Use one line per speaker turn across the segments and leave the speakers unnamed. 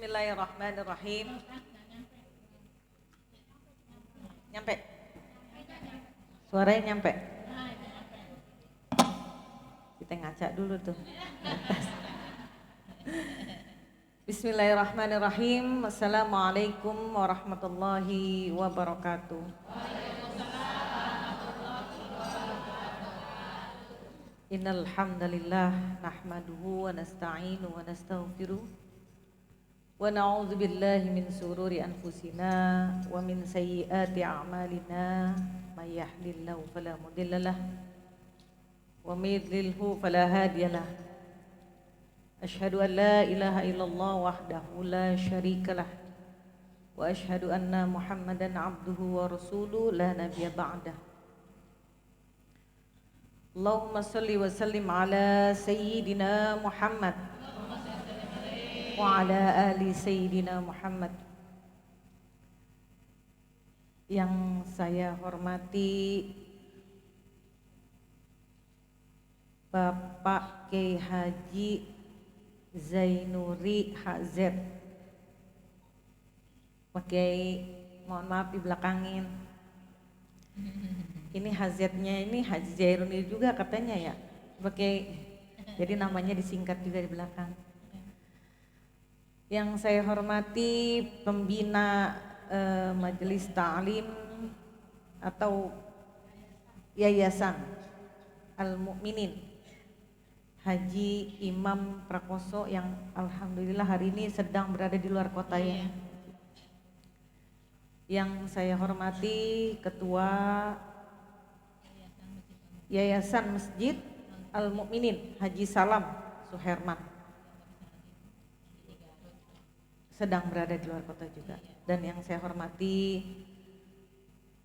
Bismillahirrahmanirrahim. Nyampe. Suaranya nyampe. Kita ngaca dulu tuh. Bismillahirrahmanirrahim. Assalamualaikum warahmatullahi wabarakatuh. Innal hamdalillah nahmaduhu wa nasta'inu wa nastaghfiruh wa na'udzu billahi min sururi anfusina wa min sayyiati a'malina may yahdihillahu fala mudhillalah wa may yudlilhu fala hadiyalah. Asyhadu an la ilaha illallah wahdahu la syarikalah wa asyhadu anna Muhammadan abduhu wa rasuluh la nabiyya ba'dah. Allahumma salli wa sallim ala sayyidina Muhammad wa ala ali sayyidina Muhammad. Yang saya hormati Bapak Kiai Haji Zainuri HZ. Pak Kiai, mohon maaf dibelakangin. Ini HZ-nya ini Haji Zainuri juga katanya ya. Pak Kiai. Jadi namanya disingkat juga di belakang. Yang saya hormati pembina Majelis Ta'lim atau Yayasan Al-Mu'minin Haji Imam Prakoso yang alhamdulillah hari ini sedang berada di luar kota ya. Yang saya hormati Ketua Yayasan Masjid Al-Mu'minin Haji Salam Suherman sedang berada di luar kota juga. Dan yang saya hormati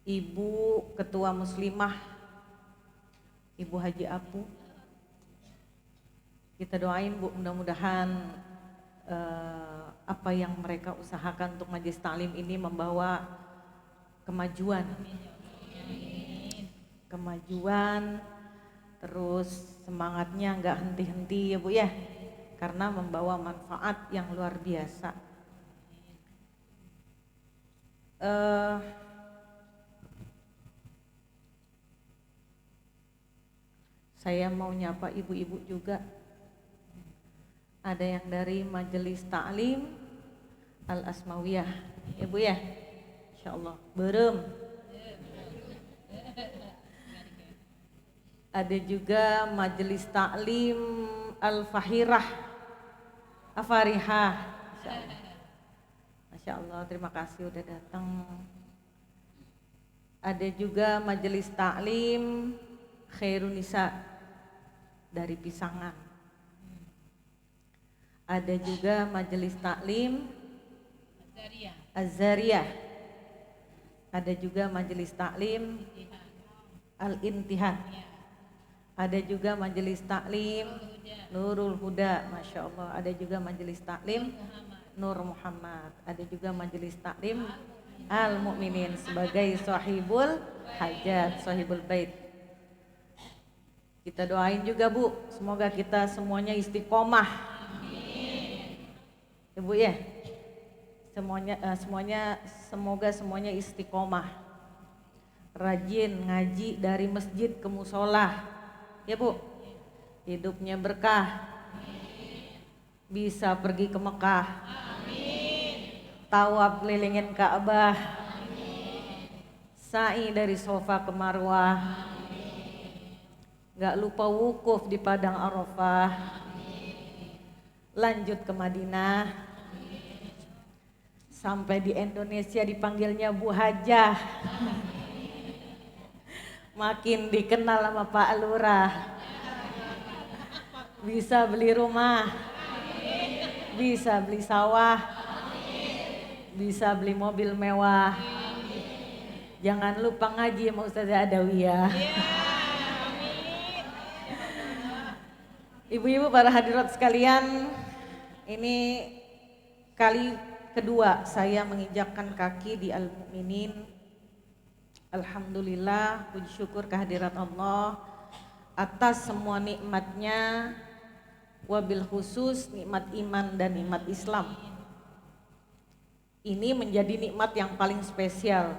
Ibu Ketua Muslimah Ibu Haji Apu. Kita doain Bu, mudah-mudahan apa yang mereka usahakan untuk Majelis Ta'lim ini membawa kemajuan. Kemajuan, terus semangatnya nggak henti-henti ya Bu ya, karena membawa manfaat yang luar biasa. Saya mau nyapa ibu-ibu juga. Ada yang dari Majelis Ta'lim Al-Asmawiyah ya Bu ya, insyaallah berem. Ada juga Majelis Ta'lim Al-Fahirah Afarihah, Masya Allah, terima kasih udah datang. Ada juga Majelis Ta'lim Khairunisa dari Pisangan. Ada juga Majelis Ta'lim Az-Zariyah. Ada juga Majelis Ta'lim Al-Intihan. Ada juga Majelis Ta'lim Nurul Huda, Masya Allah. Ada juga Majelis Ta'lim Nur Muhammad. Ada juga Majelis Ta'lim Al-Mu'minin sebagai sahibul hajat, sahibul bait. Kita doain juga Bu, semoga kita semuanya istiqomah. Ibu ya, semoga semuanya istiqomah. Rajin ngaji dari masjid ke musola. Ya Bu, hidupnya berkah, bisa pergi ke Mekah, tawaf kelilingin Ka'bah, sa'i dari Sofa ke Marwah, gak lupa wukuf di Padang Arafah, lanjut ke Madinah, sampai di Indonesia dipanggilnya Bu Hajah. Makin dikenal sama Pak Lurah, bisa beli rumah, bisa beli sawah, bisa beli mobil mewah. Jangan lupa ngaji sama Ustazah Adawiyah. Ibu-ibu para hadirat sekalian, ini kali kedua saya menginjakkan kaki di Al-Mu'minin. Alhamdulillah, puji syukur kehadirat Allah atas semua nikmatnya, wabil khusus nikmat iman dan nikmat Islam. Ini menjadi nikmat yang paling spesial.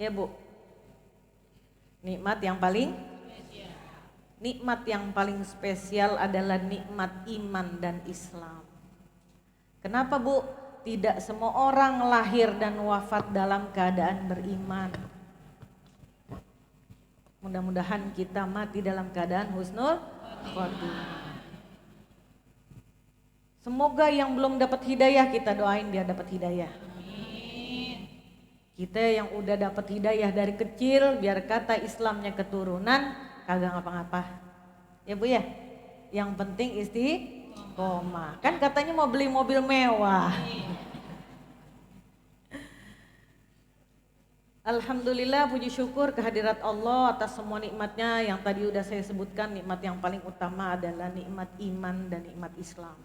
Ya Bu. Nikmat yang paling spesial adalah nikmat iman dan Islam. Kenapa Bu? Tidak semua orang lahir dan wafat dalam keadaan beriman. Mudah-mudahan kita mati dalam keadaan husnul khotimah. Semoga yang belum dapat hidayah kita doain biar dapat hidayah. Kita yang udah dapat hidayah dari kecil biar kata Islamnya keturunan kagak ngapa-ngapa. Ya Bu ya. Yang penting istiqomah. Kan katanya mau beli mobil mewah. Alhamdulillah, puji syukur kehadirat Allah atas semua nikmatnya yang tadi udah saya sebutkan. Nikmat yang paling utama adalah nikmat iman dan nikmat Islam.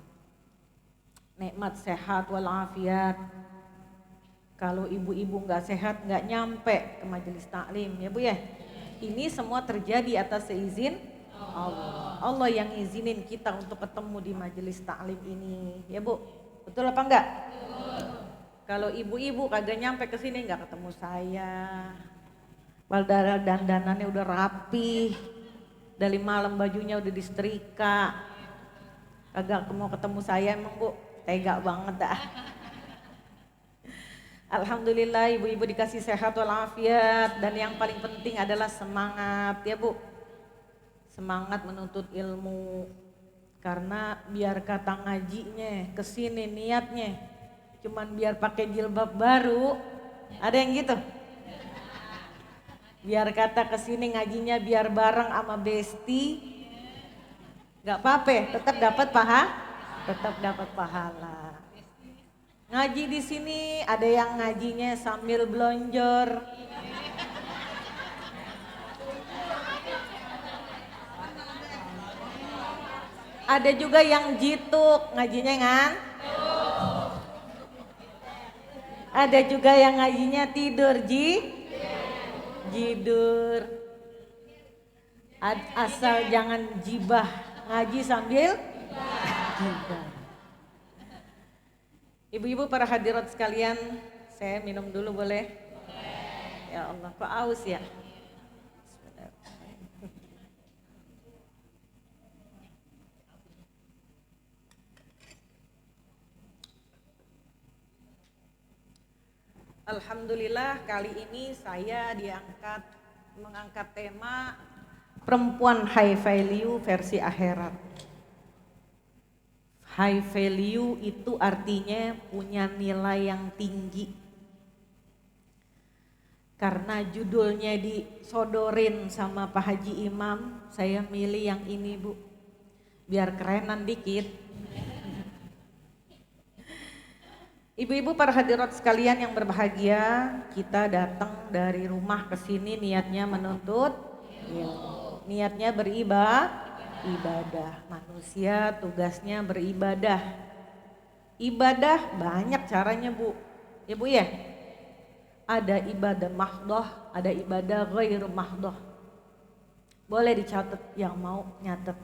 Nikmat sehat walafiat. Kalau ibu-ibu nggak sehat nggak nyampe ke majelis taklim ya Bu ya. Ini semua terjadi atas seizin Allah. Allah yang izinin kita untuk ketemu di majelis taklim ini ya Bu. Betul apa enggak? Kalau ibu-ibu kagak nyampe ke sini nggak ketemu saya. Padahal dandanannya udah rapi. Dari malam bajunya udah disetrika. Kagak mau ketemu saya emang Bu. Tega banget dah. Alhamdulillah ibu-ibu dikasih sehat walafiat dan yang paling penting adalah semangat ya Bu. Semangat menuntut ilmu. Karena biar kata ngajinya kesini niatnya cuman biar pakai jilbab baru, ada yang gitu. Biar kata kesini ngajinya biar bareng sama besti, nggak apa-apa, tetap dapat pahala. Ngaji di sini ada yang ngajinya sambil blonjor. Ada juga yang jituk ngajinya kan? Ada juga yang ngajinya tidur jidur. Asal jangan jibah ngaji sambil jibah. Ibu-ibu para hadirat sekalian, saya minum dulu boleh? Ya Allah, kok aus ya? Alhamdulillah kali ini saya mengangkat tema perempuan high value versi akhirat. High value itu artinya punya nilai yang tinggi. Karena judulnya disodorin sama Pak Haji Imam, saya milih yang ini Bu. Biar kerenan dikit. Ibu-ibu para hadirat sekalian yang berbahagia, kita datang dari rumah ke sini niatnya menuntut ilmu. Niatnya ibadah. Manusia tugasnya beribadah. Ibadah banyak caranya Bu. Ya Bu ya. Ada ibadah mahdoh, ada ibadah ghairu mahdoh. Boleh dicatat yang mau nyatet.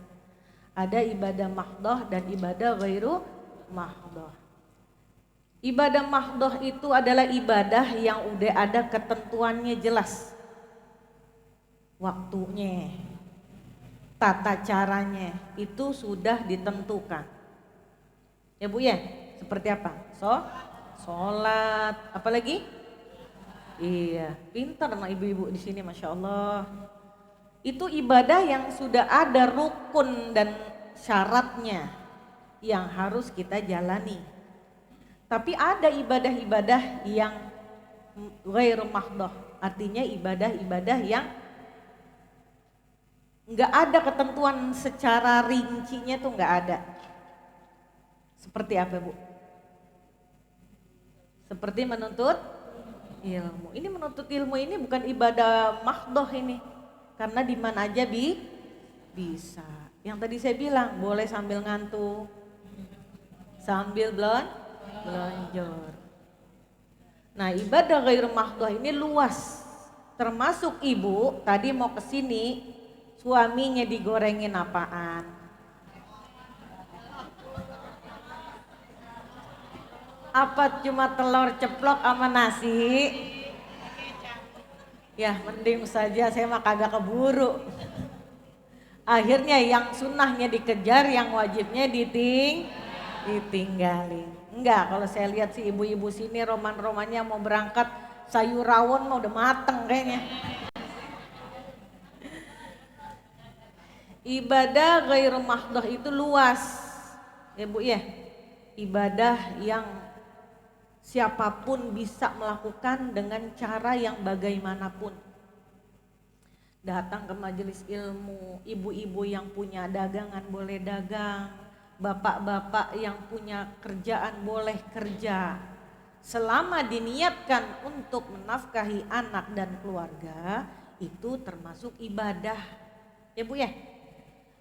Ada ibadah mahdoh dan ibadah ghairu mahdoh. Ibadah mahdoh itu adalah ibadah yang udah ada ketentuannya jelas. Waktunya, tata caranya itu sudah ditentukan. Ya Bu ya, seperti apa? Sholat, apalagi? Iya, pintar sama ibu-ibu di sini, masya Allah. Itu ibadah yang sudah ada rukun dan syaratnya yang harus kita jalani. Tapi ada ibadah-ibadah yang ghairu mahdoh, artinya ibadah-ibadah yang nggak ada ketentuan secara rincinya tuh nggak ada. Seperti apa Bu? Seperti menuntut ilmu. Ini menuntut ilmu ini bukan ibadah mahdoh ini, karena di mana aja bisa. Yang tadi saya bilang boleh sambil ngantuk, sambil belonjor. Nah ibadah ghairu mahdoh ini luas, termasuk ibu tadi mau kesini suaminya digorengin apaan? Apa cuma telur ceplok sama nasi? Ya mending saja, saya mah kagak keburu. Akhirnya yang sunnahnya dikejar, yang wajibnya ditinggalin. Enggak, kalau saya lihat si ibu-ibu sini roman-romannya mau berangkat sayur rawon mah udah mateng kayaknya. Ibadah ghairu mahdoh itu luas ya Bu ya. Ibadah yang siapapun bisa melakukan dengan cara yang bagaimanapun. Datang ke majelis ilmu, ibu-ibu yang punya dagangan boleh dagang, bapak-bapak yang punya kerjaan boleh kerja. Selama diniatkan untuk menafkahi anak dan keluarga, itu termasuk ibadah. Ya Bu ya.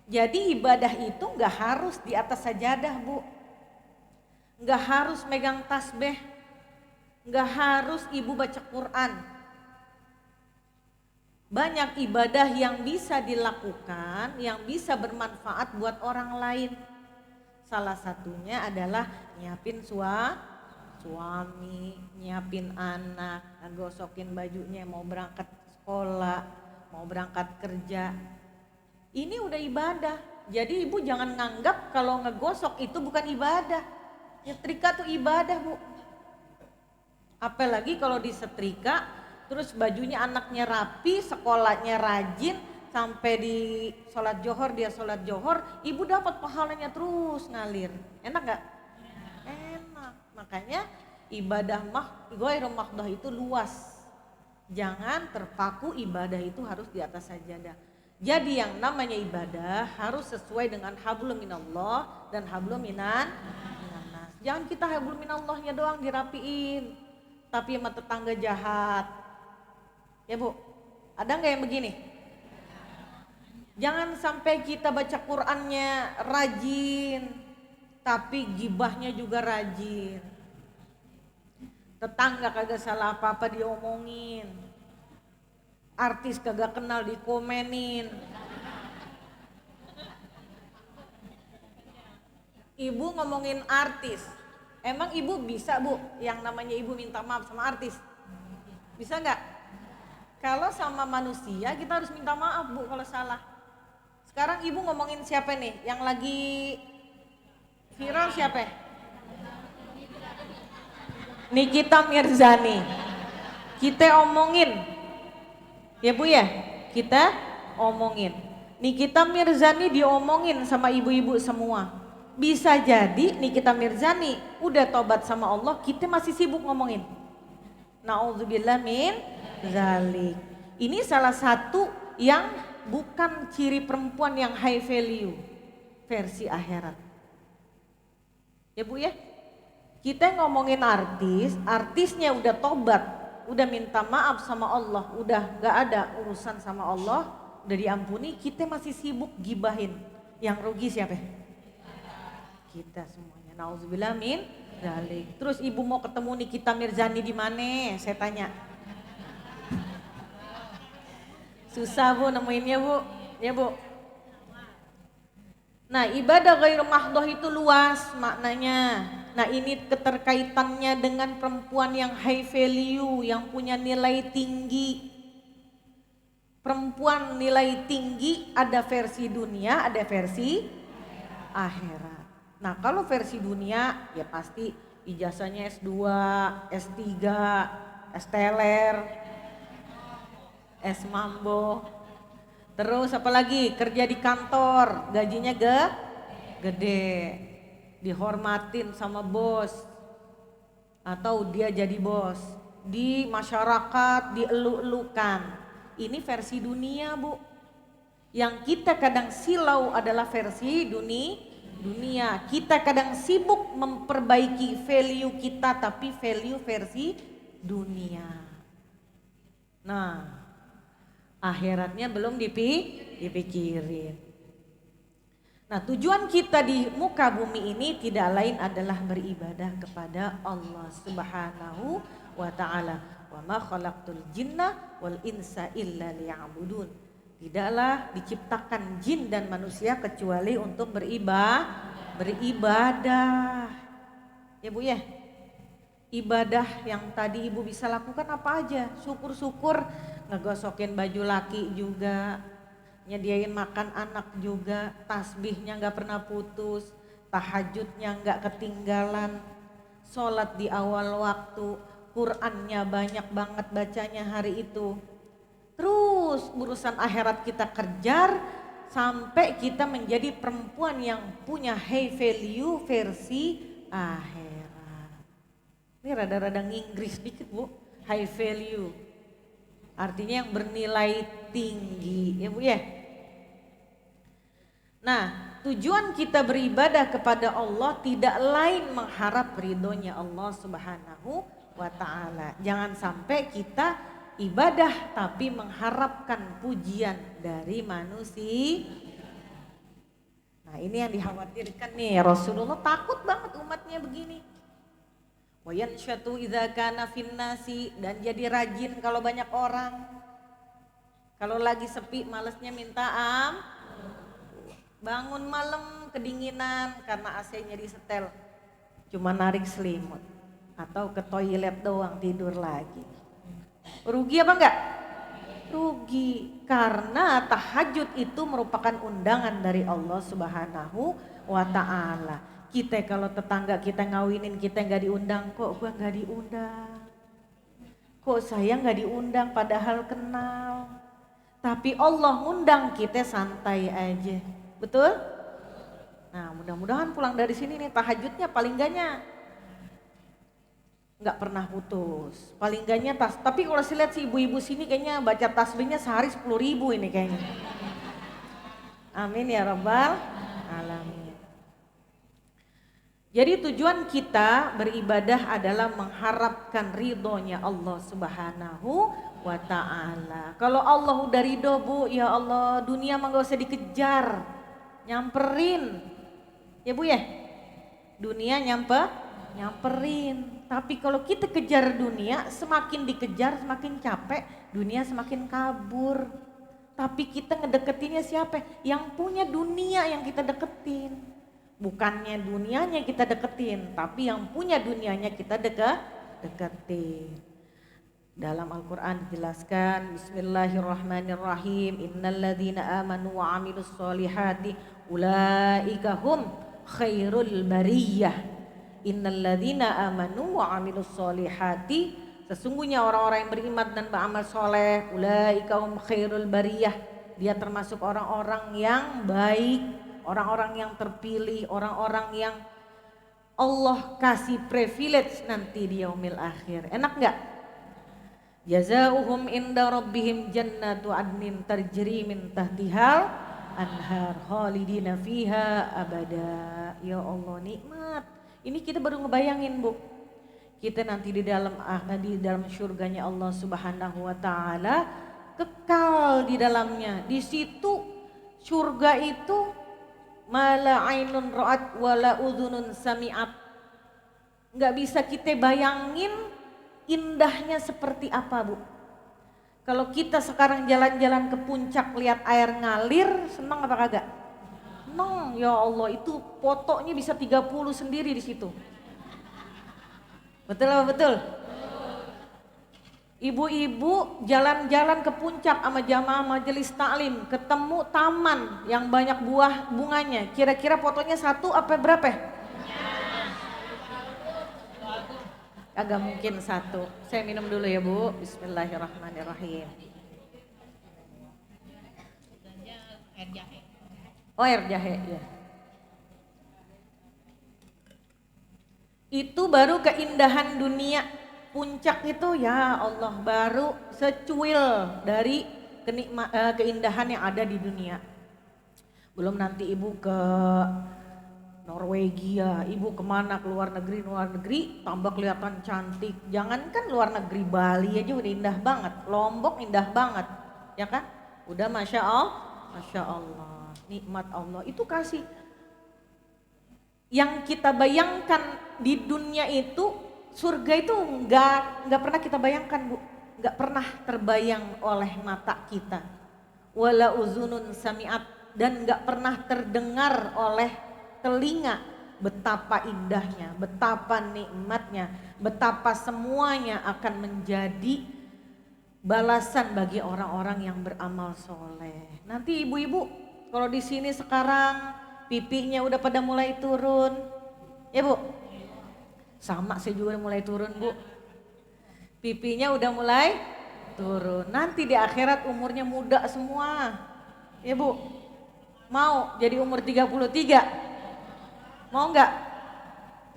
Jadi ibadah itu gak harus di atas sajadah Bu. Gak harus megang tasbih. Gak harus ibu baca Quran. Banyak ibadah yang bisa dilakukan, yang bisa bermanfaat buat orang lain. Salah satunya adalah nyiapin suami, nyiapin anak, gosokin bajunya mau berangkat sekolah, mau berangkat kerja. Ini udah ibadah. Jadi ibu jangan nganggap kalau ngegosok itu bukan ibadah. Nyetrika tuh ibadah Bu. Apalagi kalau disetrika, terus bajunya anaknya rapi, sekolahnya rajin, sampai di sholat johor dia sholat johor, ibu dapat pahalanya terus ngalir. Enak gak? Enak. Makanya ibadah ghairu mahdoh itu luas. Jangan terpaku ibadah itu harus di atas sajadah. Jadi yang namanya ibadah harus sesuai dengan hablum minallah dan hablum minannas. Jangan kita hablum minallahnya doang dirapiin, tapi sama tetangga jahat. Ya Bu, ada nggak yang begini? Jangan sampai kita baca Qur'annya rajin, tapi gibahnya juga rajin. Tetangga kagak salah apa-apa diomongin. Artis kagak kenal dikomenin. Ibu ngomongin artis. Emang ibu bisa Bu yang namanya ibu minta maaf sama artis? Bisa nggak? Kalau sama manusia kita harus minta maaf Bu kalau salah. Sekarang ibu ngomongin siapa nih? Yang lagi viral siapa? Nikita Mirzani. Kita omongin. Ya Bu ya, kita omongin. Nikita Mirzani diomongin sama ibu-ibu semua. Bisa jadi Nikita Mirzani udah tobat sama Allah, kita masih sibuk ngomongin. Na'udzubillah min zalik. Ini salah satu yang bukan ciri perempuan yang high value versi akhirat. Ya Bu ya, kita ngomongin artis, artisnya udah tobat, udah minta maaf sama Allah, udah gak ada urusan sama Allah, udah diampuni, kita masih sibuk gibahin. Yang rugi siapa? Kita semuanya. Nauzubillah min dzalik. Terus ibu mau ketemu Nikita Mirzani di mana? Saya tanya. Susah Bu nemuinnya Bu. Ya Bu. Nah, ibadah ghairu mahdoh itu luas maknanya. Nah, ini keterkaitannya dengan perempuan yang high value, yang punya nilai tinggi. Perempuan nilai tinggi ada versi dunia, ada versi akhirat. Nah, kalau versi dunia ya pasti ijazahnya S2, S3, S teler, S mambo. Terus apalagi kerja di kantor, gajinya gede, dihormatin sama bos, atau dia jadi bos, di masyarakat dielu-elukan. Ini versi dunia Bu. Yang kita kadang silau adalah versi dunia. Kita kadang sibuk memperbaiki value kita, tapi value versi dunia. Nah, akhiratnya belum dipikirin. Nah, tujuan kita di muka bumi ini tidak lain adalah beribadah kepada Allah Subhanahu wa ta'ala. Wa ma khalaqtul jinna wal insa illa liya'budun. Tidaklah diciptakan jin dan manusia kecuali untuk beribadah. Ya Bu ya. Ibadah yang tadi ibu bisa lakukan apa aja? Syukur-syukur ngegosokin baju laki juga, nyediain makan anak juga, tasbihnya nggak pernah putus, tahajudnya nggak ketinggalan, sholat di awal waktu, Qur'annya banyak banget bacanya hari itu. Terus urusan akhirat kita kejar sampai kita menjadi perempuan yang punya high value versi akhirat. Ini rada-rada Inggris dikit bu, high value. Artinya yang bernilai tinggi ya bu ya. Nah tujuan kita beribadah kepada Allah tidak lain mengharap ridhonya Allah Subhanahu wa ta'ala. Jangan sampai kita ibadah tapi mengharapkan pujian dari manusia. Nah ini yang dikhawatirkan nih, Rasulullah takut banget umatnya begini. Wa yanshatu idza kana finnasi, dan jadi rajin kalau banyak orang. Kalau lagi sepi malesnya minta bangun malam kedinginan karena AC-nya disetel, cuma narik selimut atau ke toilet doang tidur lagi. Rugi apa enggak? Rugi, karena tahajud itu merupakan undangan dari Allah Subhanahu wa ta'ala. Kita kalau tetangga kita ngawinin kita nggak diundang, kok gua nggak diundang, kok saya nggak diundang padahal kenal. Tapi Allah undang kita santai aja, betul? Nah mudah-mudahan pulang dari sini nih tahajudnya paling enggaknya nggak pernah putus, paling enggaknya tas. Tapi kalau saya lihat si ibu-ibu sini kayaknya baca tasbihnya sehari 10.000 ini kayaknya. Amin ya rabbal alamin. Jadi tujuan kita beribadah adalah mengharapkan ridhonya Allah Subhanahu wa ta'ala. Kalau Allah udah ridho bu, ya Allah dunia mah gak usah dikejar, nyamperin ya bu ya, dunia nyamperin. Tapi kalau kita kejar dunia, semakin dikejar semakin capek, dunia semakin kabur. Tapi kita ngedeketinnya siapa? Yang punya dunia yang kita deketin. Bukannya dunianya kita deketin, tapi yang punya dunianya kita deketin. Dalam Al-Quran dijelaskan, Bismillahirrahmanirrahim, Innalladzina amanu wa amilus solihati ulaika hum khairul bariyah. Innalladzina amanu wa amilus solihati, sesungguhnya orang-orang yang beriman dan beramal soleh, ulaika hum khairul bariyah, dia termasuk orang-orang yang baik, orang-orang yang terpilih, orang-orang yang Allah kasih privilege nanti di yaumil akhir. Enak gak? Jazauhum inda rabbihim jannatu adnin tajri min tahtihal anhar khalidina fiha abada. Ya Allah nikmat. Ini kita baru ngebayangin bu, kita nanti di dalam surganya Allah Subhanahu wa ta'ala, kekal di dalamnya. Di situ surga itu mala ainun ra'at wala udhunun sami'at. Nggak bisa kita bayangin indahnya seperti apa bu. Kalau kita sekarang jalan-jalan ke puncak lihat air ngalir, senang apa kagak? Senang, ya Allah, itu fotonya bisa 30 sendiri di situ. Betul apa betul? Ibu-ibu jalan-jalan ke puncak sama jamaah majelis taklim, ketemu taman yang banyak buah bunganya. Kira-kira fotonya satu apa berapa? Agak mungkin satu. Saya minum dulu ya bu. Bismillahirrahmanirrahim. Air jahe. Oh air jahe ya. Itu baru keindahan dunia. Puncak itu ya Allah baru secuil dari keindahan yang ada di dunia. Belum nanti ibu ke Norwegia, ibu kemana ke luar negeri tambah kelihatan cantik. Jangankan luar negeri, Bali aja udah indah banget, Lombok indah banget, ya kan? Udah masya Allah, nikmat Allah itu kasih. Yang kita bayangkan di dunia itu, surga itu nggak pernah kita bayangkan bu, nggak pernah terbayang oleh mata kita. Wala uzunun sami'at, dan nggak pernah terdengar oleh telinga. betapa indahnya, betapa nikmatnya, betapa semuanya akan menjadi balasan bagi orang-orang yang beramal soleh. Nanti ibu-ibu kalau di sini sekarang pipinya udah pada mulai turun, ya Bu? Sama saya juga udah mulai turun Bu. Pipinya udah mulai turun. Nanti di akhirat umurnya muda semua, ya Bu? Mau jadi umur 33? Mau nggak?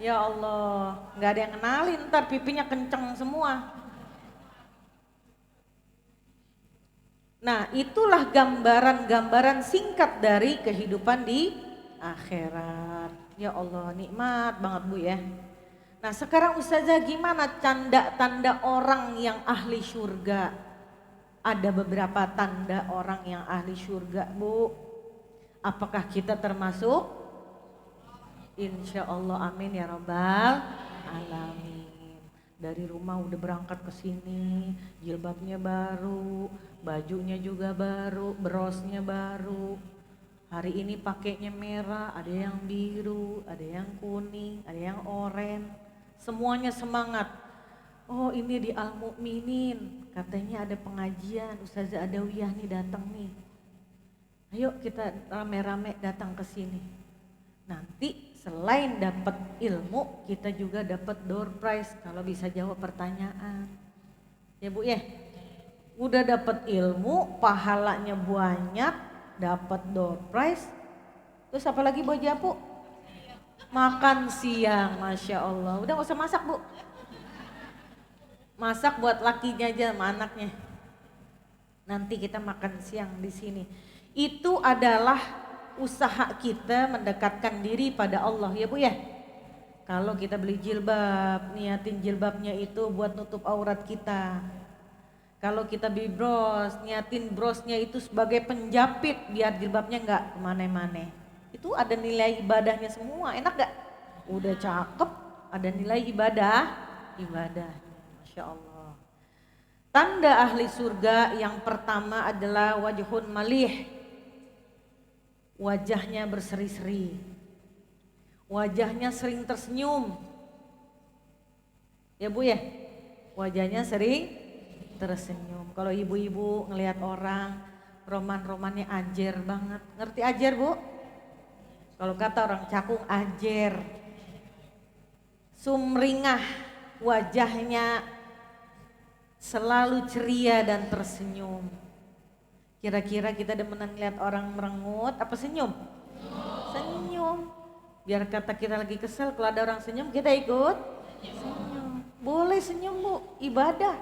Ya Allah, nggak ada yang kenalin, ntar pipinya kenceng semua. Nah, itulah gambaran-gambaran singkat dari kehidupan di akhirat. Ya Allah, nikmat banget Bu ya. Nah, sekarang Ustazah gimana tanda-tanda orang yang ahli surga? Ada beberapa tanda orang yang ahli surga Bu. Apakah kita termasuk? Insya Allah amin ya rabbal alamin. Dari rumah udah berangkat ke sini, jilbabnya baru, bajunya juga baru, brosnya baru. Hari ini pakainya merah, ada yang biru, ada yang kuning, ada yang oranye. Semuanya semangat. Oh ini di Al Mukminin, katanya ada pengajian, Ustazah Adawiyah nih datang nih. Ayo kita rame-rame datang ke sini. Nanti selain dapat ilmu, kita juga dapat door prize kalau bisa jawab pertanyaan. Ya Bu ya. Udah dapat ilmu, pahalanya banyak, dapat door prize. Terus apa lagi Bu Japu? Makan siang, Masya Allah. Udah gak usah masak Bu. Masak buat lakinya aja sama anaknya. Nanti kita makan siang di sini. Itu adalah usaha kita mendekatkan diri pada Allah ya Bu ya. Kalau kita beli jilbab, niatin jilbabnya itu buat nutup aurat kita. Kalau kita beli bros, niatin brosnya itu sebagai penjapit biar jilbabnya nggak kemana-mana. Itu ada nilai ibadahnya semua, enak gak? Udah cakep, ada nilai ibadah. Masya Allah. Tanda ahli surga yang pertama adalah wajhun malih. Wajahnya berseri-seri, wajahnya sering tersenyum, ya Bu ya, wajahnya sering tersenyum. Kalau ibu-ibu ngelihat orang roman-romannya ajer banget, ngerti ajer Bu? Kalau kata orang Cakung ajer, sumringah, wajahnya selalu ceria dan tersenyum. Kira-kira kita demenan lihat orang merengut apa senyum? Senyum. Biar kata kita lagi kesel, kalau ada orang senyum kita ikut senyum. Boleh senyum Bu, ibadah.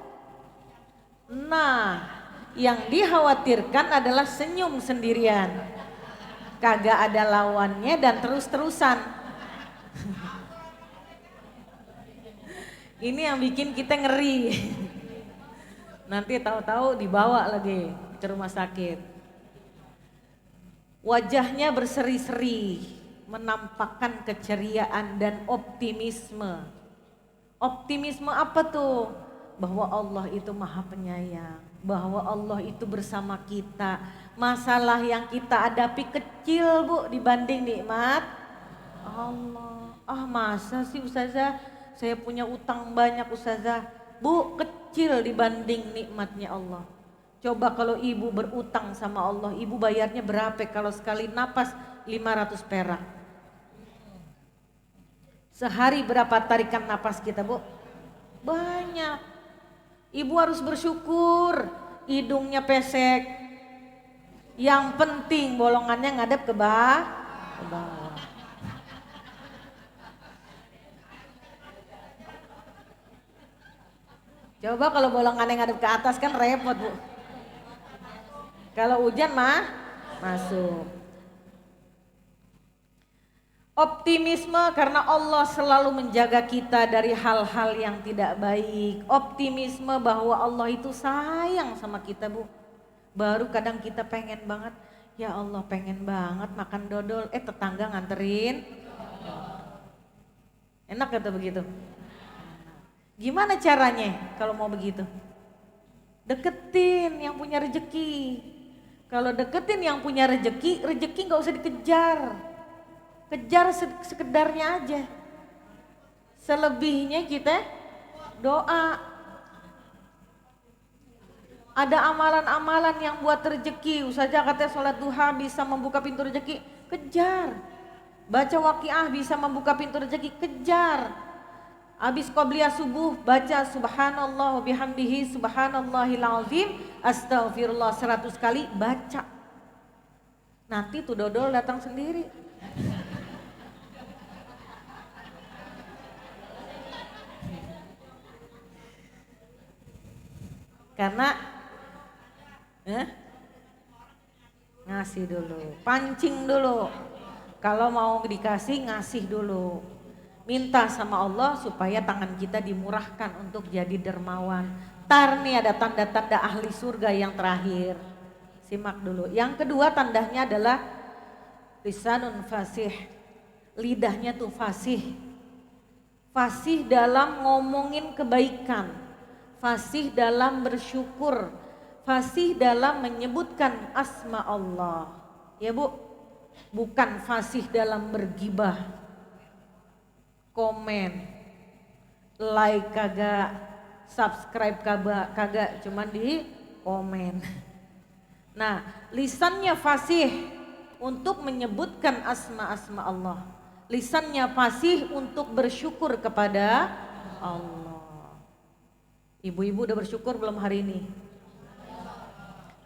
Nah, yang dikhawatirkan adalah senyum sendirian. Kagak ada lawannya dan terus-terusan. Ini yang bikin kita ngeri. Nanti tahu-tahu dibawa lagi ke rumah sakit. Wajahnya berseri-seri, menampakkan keceriaan dan optimisme. Optimisme apa tuh? Bahwa Allah itu maha penyayang, bahwa Allah itu bersama kita. Masalah yang kita hadapi kecil Bu dibanding nikmat Allah. Ah masa sih Ustazah, saya punya utang banyak Ustazah. Bu kecil dibanding nikmatnya Allah. Coba kalau ibu berutang sama Allah, ibu bayarnya berapa kalau sekali napas 500 perak. Sehari berapa tarikan napas kita Bu? Banyak. Ibu harus bersyukur, hidungnya pesek. Yang penting bolongannya ngadep ke bawah. Coba kalau bolongannya ngadep ke atas kan repot Bu. Kalau hujan mah masuk. Optimisme karena Allah selalu menjaga kita dari hal-hal yang tidak baik. Optimisme bahwa Allah itu sayang sama kita Bu. Baru kadang kita pengen banget, ya Allah pengen banget makan dodol, tetangga nganterin. Enak kata begitu? Gimana caranya kalau mau begitu? Deketin yang punya rejeki. Kalau deketin yang punya rejeki, rejeki gak usah dikejar. Kejar sekedarnya aja. Selebihnya kita doa. Ada amalan-amalan yang buat rezeki. Ustazah katanya sholat duha bisa membuka pintu rezeki. Kejar. Baca waqiah bisa membuka pintu rezeki. Kejar. Habis qobliyah subuh baca subhanallah wa bihamdihi subhanallahil azim astaghfirullah 100 kali baca. Nanti tuh dodol datang sendiri. Karena ngasih dulu, pancing dulu. Kalau mau dikasih ngasih dulu. Minta sama Allah supaya tangan kita dimurahkan untuk jadi dermawan. Tar nih ada tanda-tanda ahli surga yang terakhir. Simak dulu. Yang kedua tandanya adalah lisanun fasih. Lidahnya tuh fasih. Fasih dalam ngomongin kebaikan. Fasih dalam bersyukur. Fasih dalam menyebutkan asma Allah. Ya Bu, bukan fasih dalam bergibah, komen, like kagak, subscribe kagak, cuman di komen. Nah, lisannya fasih untuk menyebutkan asma-asma Allah. Lisannya fasih untuk bersyukur kepada Allah. Ibu-ibu udah bersyukur belum hari ini?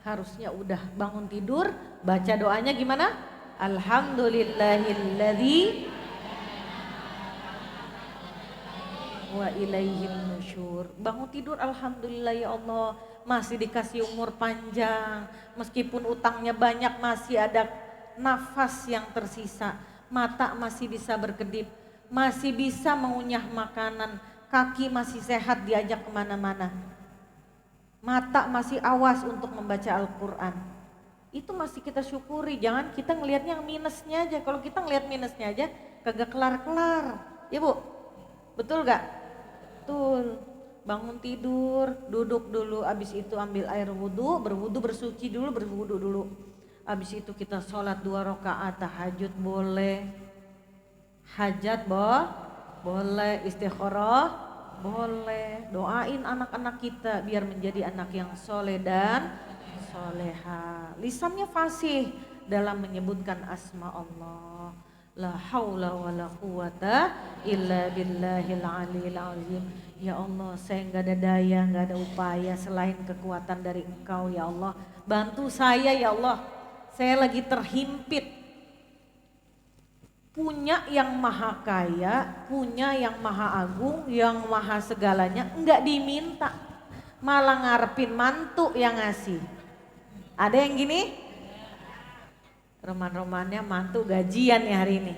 Harusnya udah. Bangun tidur baca doanya gimana? Alhamdulillahilladzi wa ilaihin nusyur. Bangun tidur alhamdulillah ya Allah, masih dikasih umur panjang, meskipun utangnya banyak masih ada nafas yang tersisa, mata masih bisa berkedip, masih bisa mengunyah makanan, kaki masih sehat diajak kemana-mana, mata masih awas untuk membaca Al-Quran. Itu masih kita syukuri, jangan kita ngelihatnya yang minusnya aja. Kalau kita ngelihat minusnya aja kagak kelar-kelar, ya Bu, betul gak? Betul. Bangun tidur, duduk dulu, abis itu ambil air wudhu, berwudhu, bersuci dulu, berwudhu dulu. Abis itu kita sholat 2 rakaat, tahajud boleh, hajat boleh, istikharah boleh. Doain anak-anak kita biar menjadi anak yang soleh dan soleha. Lisannya fasih dalam menyebutkan asma Allah. La haula wa la quwata illa billahil aliyil azim. Ya Allah, saya nggak ada daya, nggak ada upaya selain kekuatan dari Engkau ya Allah. Bantu saya ya Allah, saya lagi terhimpit. Punya yang maha kaya, punya yang maha agung, yang maha segalanya, enggak diminta. Malah ngarepin mantu yang ngasih. Ada yang gini? Roman-romannya mantu gajian ya hari ini.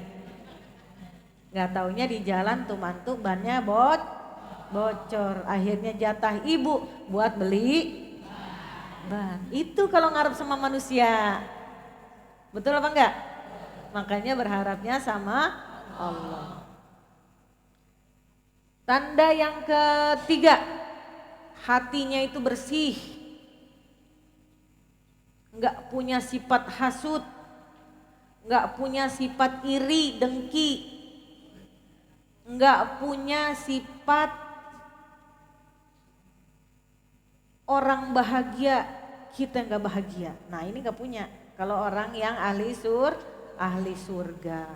Gak taunya di jalan tuh mantu bannya bocor. Akhirnya jatah ibu buat beli ban. Itu kalau ngarep sama manusia. Betul apa enggak? Makanya berharapnya sama Allah. Tanda yang ketiga, hatinya itu bersih. Enggak punya sifat hasud, enggak punya sifat iri, dengki, enggak punya sifat orang bahagia, kita enggak bahagia. Nah ini enggak punya. Kalau orang yang ahli surga.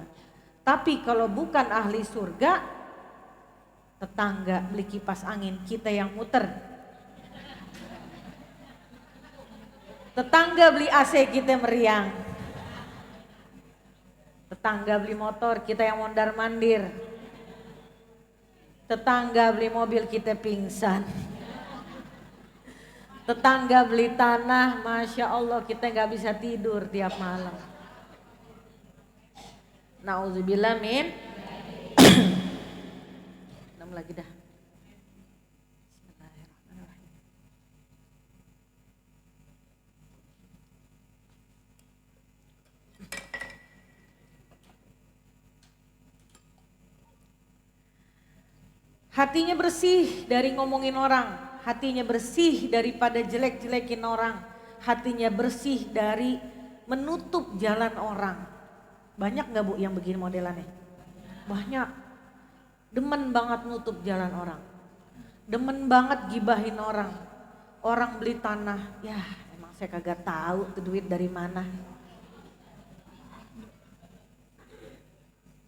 Tapi kalau bukan ahli surga, tetangga beli kipas angin, kita yang muter. Tetangga beli AC, kita meriang. Tetangga beli motor, kita yang mondar-mandir. Tetangga beli mobil, kita pingsan. Tetangga beli tanah, Masya Allah kita gak bisa tidur tiap malam. Na'udzubillah min. 6 lagi dah. Bismillahirrahmanirrahim. Hatinya bersih dari ngomongin orang, hatinya bersih daripada jelek-jelekin orang, hatinya bersih dari menutup jalan orang. Banyak nggak Bu yang begini modelannya? Banyak. Demen banget nutup jalan orang. Demen banget gibahin orang. Orang beli tanah, ya emang saya kagak tahu tuh duit dari mana.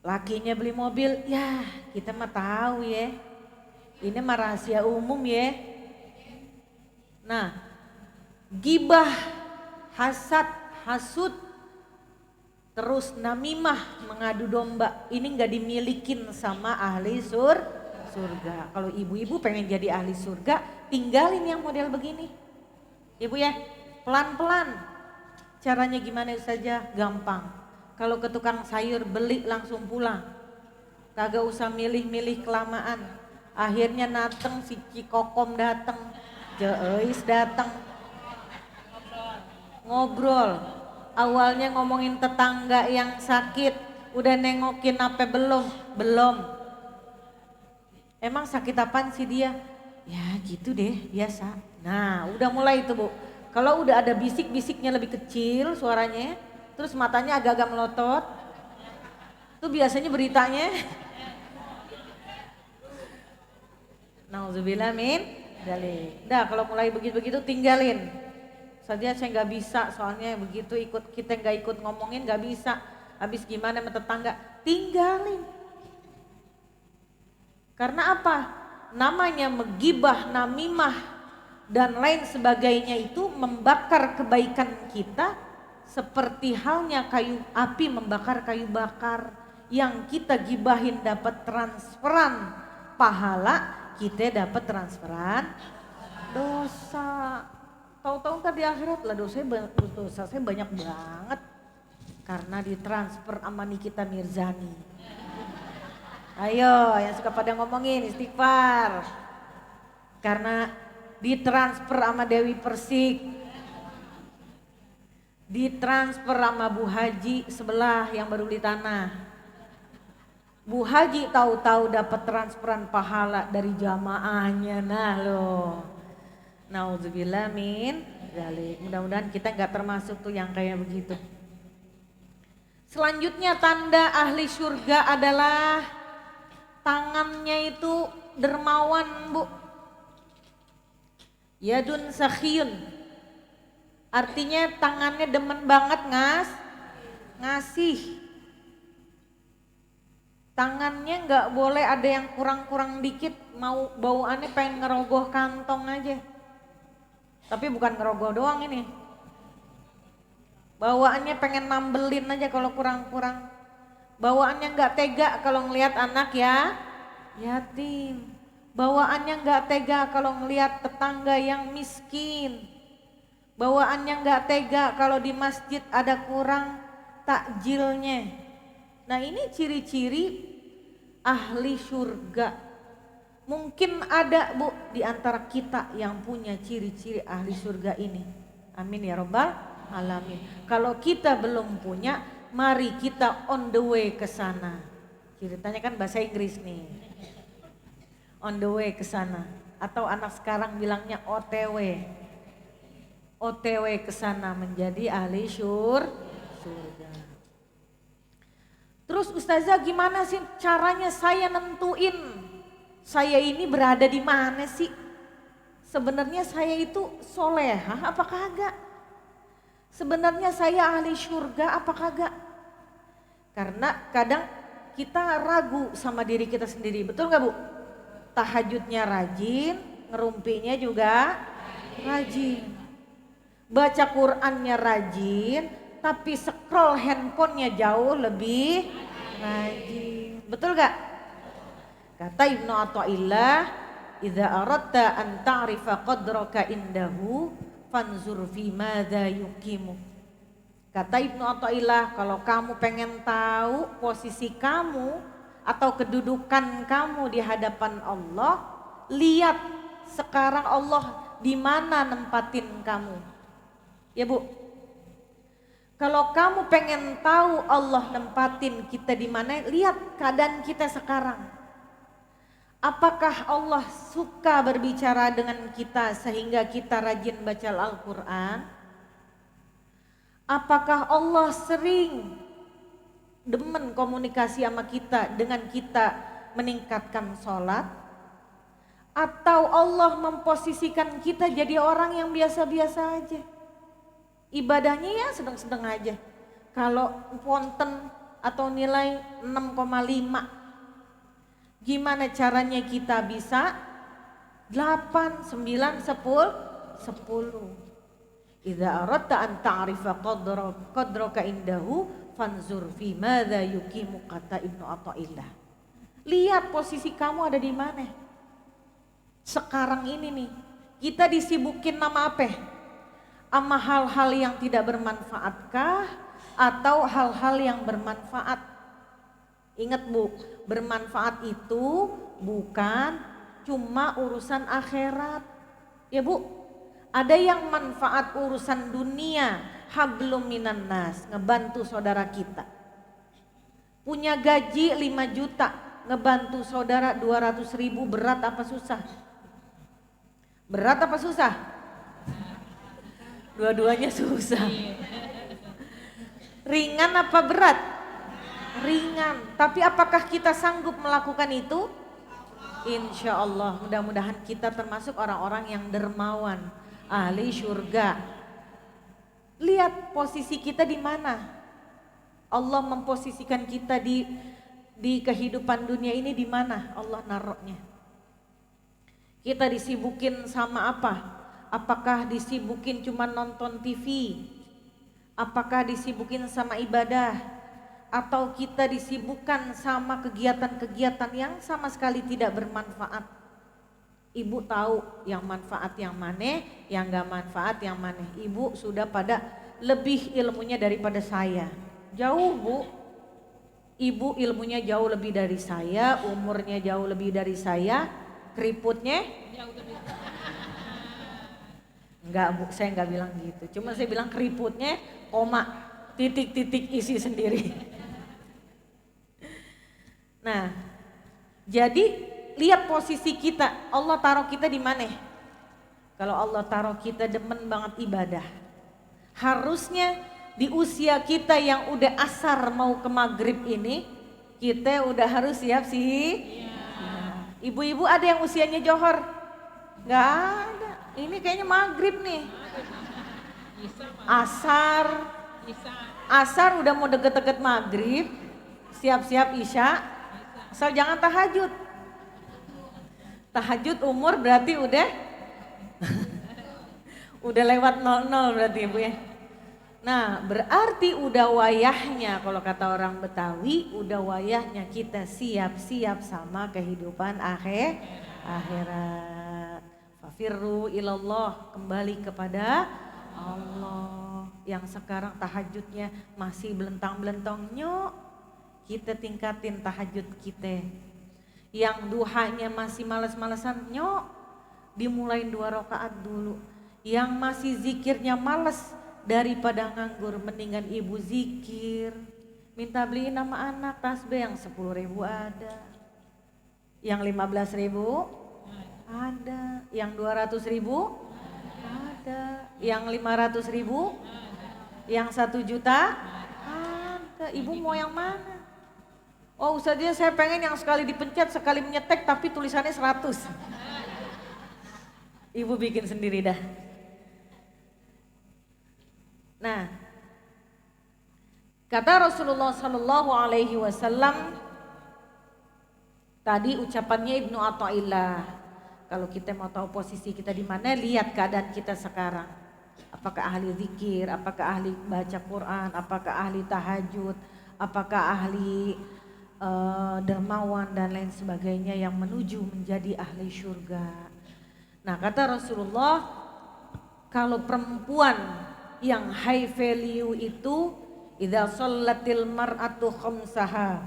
Lakinya beli mobil, ya kita mah tahu ya. Ini mah rahasia umum ya. Nah, gibah, hasad, hasud, terus namimah, mengadu domba, ini nggak dimilikin sama ahli surga. Kalau ibu-ibu pengen jadi ahli surga, tinggalin yang model begini. Ibu ya, pelan-pelan. Caranya gimana saja? Gampang. Kalau ke tukang sayur beli langsung pulang. Kagak usah milih-milih kelamaan. Akhirnya nateng si Cikokom dateng, Jeeis dateng. Ngobrol. Awalnya ngomongin tetangga yang sakit, udah nengokin apa belum? Belum. Emang sakit apaan sih dia? Ya gitu deh, biasa. Nah udah mulai itu Bu. Kalau udah ada bisik-bisiknya lebih kecil suaranya, terus matanya agak-agak melotot, itu biasanya beritanya. Nauzubillah min dzalik. Dah kalau mulai begitu-begitu tinggalin. Saja saya nggak bisa, soalnya begitu ikut kita nggak ikut ngomongin nggak bisa. Habis gimana sama tetangga? Tinggalin. Karena apa? Namanya menggibah, namimah dan lain sebagainya itu membakar kebaikan kita seperti halnya kayu api membakar kayu bakar. Yang kita gibahin dapat transferan pahala, kita dapat transferan dosa. Tahu-tahu ntar di akhirat lah dosa saya banyak banget karena ditransfer sama Nikita Mirzani. Ayo yang suka pada ngomongin istighfar. Karena ditransfer sama Dewi Persik. Ditransfer sama Bu Haji sebelah yang baru di tanah. Bu Haji tahu-tahu dapat transferan pahala dari jamaahnya. Nah loh. Nauzubillah min dzalik. Mudah-mudahan kita nggak termasuk tuh yang kayak begitu. Selanjutnya tanda ahli surga adalah tangannya itu dermawan Bu. Yadun sakhiyun. Artinya tangannya demen banget ngasih. Tangannya nggak boleh ada yang kurang-kurang dikit, mau bawaannya pengen ngerogoh kantong aja. Tapi bukan ngerogoh doang ini. Bawaannya pengen nambelin aja kalau kurang-kurang. Bawaannya nggak tega kalau ngelihat anak ya yatim. Bawaannya nggak tega kalau ngelihat tetangga yang miskin. Bawaannya nggak tega kalau di masjid ada kurang takjilnya. Nah ini ciri-ciri ahli surga. Mungkin ada Bu di antara kita yang punya ciri-ciri ahli surga ini. Amin ya Rabbal Alamin. Kalau kita belum punya, mari kita on the way ke sana. Ceritanya kan bahasa Inggris nih. On the way ke sana. Atau anak sekarang bilangnya OTW. OTW ke sana menjadi ahli surga. Terus Ustazah gimana sih caranya saya nentuin saya ini berada di mana sih? Sebenarnya saya itu solehah apa kagak? Sebenarnya saya ahli surga apa kagak? Karena kadang kita ragu sama diri kita sendiri, betul gak Bu? Tahajudnya rajin, ngerumpinya juga rajin. Baca Qur'annya rajin, tapi scroll handphonenya jauh lebih rajin. Betul gak? Kata Ibnu Athaillah, "Idza aradta an ta'rifa qadraka indahu fanzur fi madza yuqimu." Kata Ibnu Athaillah, kalau kamu pengen tahu posisi kamu atau kedudukan kamu di hadapan Allah, lihat sekarang Allah di mana nempatin kamu. Ya Bu. Kalau kamu pengen tahu Allah nempatin kita di mana, lihat keadaan kita sekarang. Apakah Allah suka berbicara dengan kita sehingga kita rajin baca Al-Quran? Apakah Allah sering demen komunikasi sama kita dengan kita meningkatkan sholat, atau Allah memposisikan kita jadi orang yang biasa-biasa aja, ibadahnya ya sedang-sedang aja. Kalau ponten atau nilai 6,5, gimana caranya kita bisa 8, 9, 10? Idza aradta an ta'rifa qadraka indahu fanzur fi madza yuqimu, kata Ibnu Athaillah. Lihat posisi kamu ada di mana. Sekarang ini nih, kita disibukin nama apa? Sama hal-hal yang tidak bermanfaatkah atau hal-hal yang bermanfaat? Ingat Bu, bermanfaat itu bukan cuma urusan akhirat. Ya Bu, ada yang manfaat urusan dunia, hablum minan nas, ngebantu saudara kita. Punya gaji 5 juta, ngebantu saudara 200.000, berat apa susah? Berat apa susah? Dua-duanya susah. Ringan apa berat? Ringan. Tapi apakah kita sanggup melakukan itu? Insya Allah, mudah-mudahan kita termasuk orang-orang yang dermawan, ahli surga. Lihat posisi kita di mana. Allah memposisikan kita di kehidupan dunia ini di mana Allah naruhnya. Kita disibukin sama apa? Apakah disibukin cuma nonton TV? Apakah disibukin sama ibadah? Atau kita disibukkan sama kegiatan-kegiatan yang sama sekali tidak bermanfaat? Ibu tahu yang manfaat yang mana, yang gak manfaat yang mana. Ibu sudah pada lebih ilmunya daripada saya. Jauh Bu. Ibu ilmunya jauh lebih dari saya, umurnya jauh lebih dari saya, keriputnya enggak Bu, saya enggak bilang gitu. Cuma saya bilang keriputnya, koma, titik-titik isi sendiri. Nah, jadi lihat posisi kita, Allah taruh kita di mana? Kalau Allah taruh kita demen banget ibadah, harusnya di usia kita yang udah asar mau ke maghrib ini, kita udah harus siap sih. Ibu-ibu ada yang usianya johor? Gak ada, ini kayaknya maghrib nih. Asar udah mau deket-deket maghrib, siap-siap isya, asal jangan tahajud. Tahajud umur berarti udah udah lewat 00 berarti Ibu ya. Nah, berarti udah wayahnya, kalau kata orang Betawi, udah wayahnya kita siap-siap sama kehidupan akhirat. Fafirru ilallah, kembali kepada Allah. Yang sekarang tahajudnya masih belentang-belentong, nyok, kita tingkatin tahajud kita. Yang duhanya masih males-malesan, nyok, dimulain 2 rakaat dulu. Yang masih zikirnya males, daripada nganggur mendingan ibu zikir. Minta beliin nama anak tasbih yang 10.000 ada, yang 15.000 ada, yang 200.000 ada, yang 500.000, yang 1 juta ada. Ibu mau yang mana? Oh Ustaznya saya pengen yang sekali dipencet, sekali menyetek tapi tulisannya 100. Ibu bikin sendiri dah. Nah, kata Rasulullah Sallallahu Alaihi Wasallam, tadi ucapannya Ibnu Athaillah, kalau kita mau tahu posisi kita di mana, lihat keadaan kita sekarang. Apakah ahli zikir, apakah ahli baca Quran, apakah ahli tahajud, apakah ahli dermawan dan lain sebagainya yang menuju menjadi ahli surga. Nah, kata Rasulullah, kalau perempuan yang high value itu, idza shallatil mar'atu khamsaha,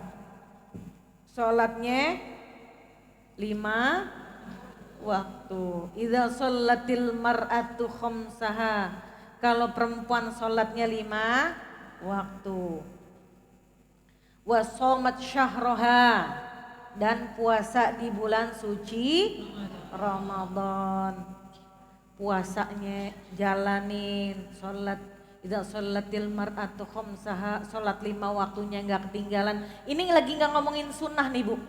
salatnya 5 waktu. Idza shallatil mar'atu khamsaha, kalau perempuan salatnya 5 waktu. Wa shamat syahraha, dan puasa di bulan suci Ramadan. Puasanya jalanin, sholat Idza sholatil mar'atu khamsaha, sholat 5 waktunya nggak ketinggalan. Ini lagi nggak ngomongin sunnah nih Bu,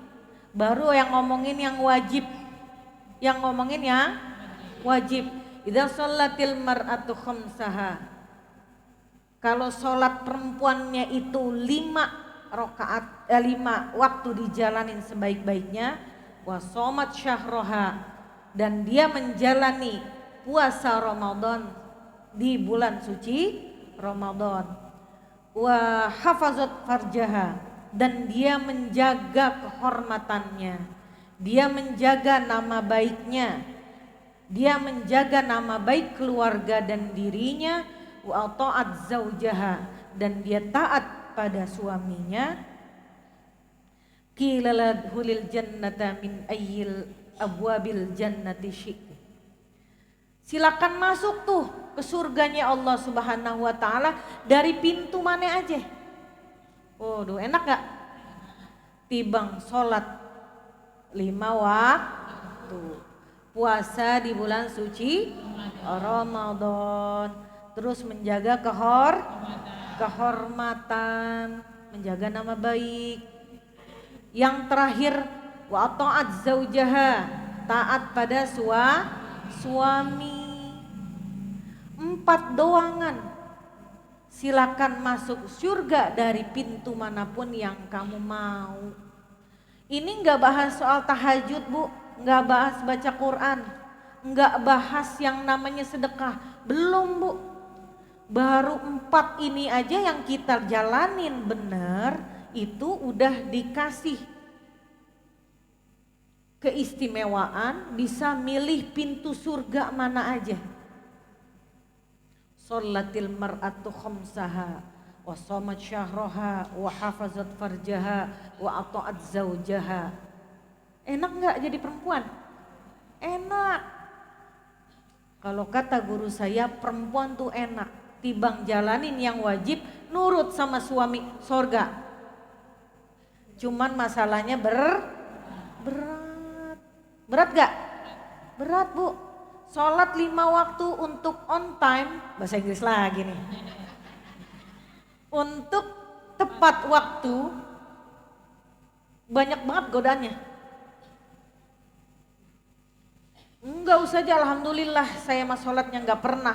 baru yang ngomongin yang wajib, yang ngomongin yang wajib. Idza sholatil mar'atu khamsaha, kalau sholat perempuannya itu 5 rakaat, 5 waktu dijalanin sebaik-baiknya, wa shomat syahroha, dan dia menjalani puasa Ramadan di bulan suci Ramadan, wa hafazat farjaha, dan dia menjaga kehormatannya, dia menjaga nama baiknya, dia menjaga nama baik keluarga dan dirinya, wa ta'at zaujaha, dan dia taat pada suaminya, qila ladhulil jannata min ayyil abwabil jannati syi'ti, silakan masuk tuh ke surganya Allah Subhanahu wa taala dari pintu mana aja. Waduh, enak gak? Tibang sholat 5 waktu, puasa di bulan suci Ramadan, terus menjaga kehormatan, menjaga nama baik. Yang terakhir, wa ta'at zaujaha, taat pada suami. 4 doangan, silakan masuk surga dari pintu manapun yang kamu mau. Ini nggak bahas soal tahajud Bu, nggak bahas baca Quran, nggak bahas yang namanya sedekah, belum Bu. Baru 4 ini aja yang kita jalanin bener, itu udah dikasih keistimewaan bisa milih pintu surga mana aja. Sholatil mar'atu khamsaha, wa shamat syahroha, wa hafazat farjaha, wa ata'at zaujaha. Enak gak jadi perempuan? Enak. Kalau kata guru saya, perempuan tuh enak, tibang jalanin yang wajib, nurut sama suami, sorga. Cuman masalahnya berat. Berat gak? Berat Bu. Sholat 5 waktu untuk on time, bahasa Inggris lagi nih. Untuk tepat waktu, banyak banget godaannya. Enggak usah aja, alhamdulillah saya mah sholatnya nggak pernah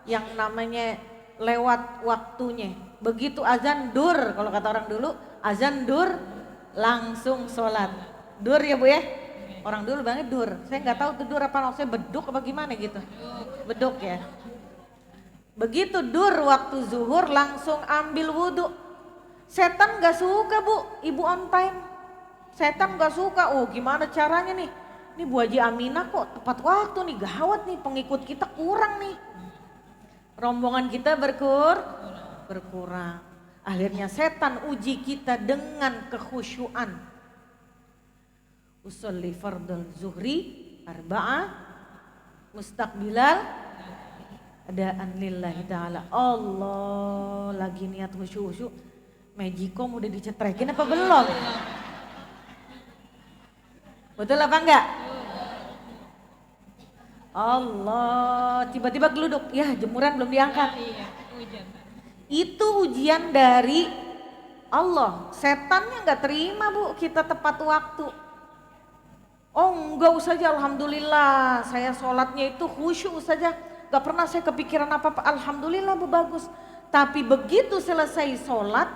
yang namanya lewat waktunya. Begitu azan dur, kalau kata orang dulu, azan dur langsung sholat. Dur ya Bu ya? Orang dulu banget dur, saya nggak tahu tuh dur apa, maksudnya beduk apa gimana gitu. Beduk ya. Begitu dur waktu zuhur langsung ambil wudhu. Setan nggak suka Bu, ibu on time. Setan nggak suka. Oh gimana caranya nih? Ini Bu Haji Aminah kok tepat waktu nih, gawat nih, pengikut kita kurang nih. Rombongan kita berkurang. Akhirnya setan uji kita dengan kekhusyuan. Usolli fardal zuhri arba'ah mustaqbilal adaan lillahi ta'ala. Allah, lagi niat khusyuk-khusyuk, Magicom udah dicetrekin apa belum? Betul apa enggak? Allah, tiba-tiba geluduk, ya jemuran belum diangkat. Itu ujian dari Allah. Setannya enggak terima Bu kita tepat waktu. Oh enggak usah aja, alhamdulillah saya sholatnya itu khusyuk saja, gak pernah saya kepikiran apa-apa, alhamdulillah Bu bagus. Tapi begitu selesai sholat,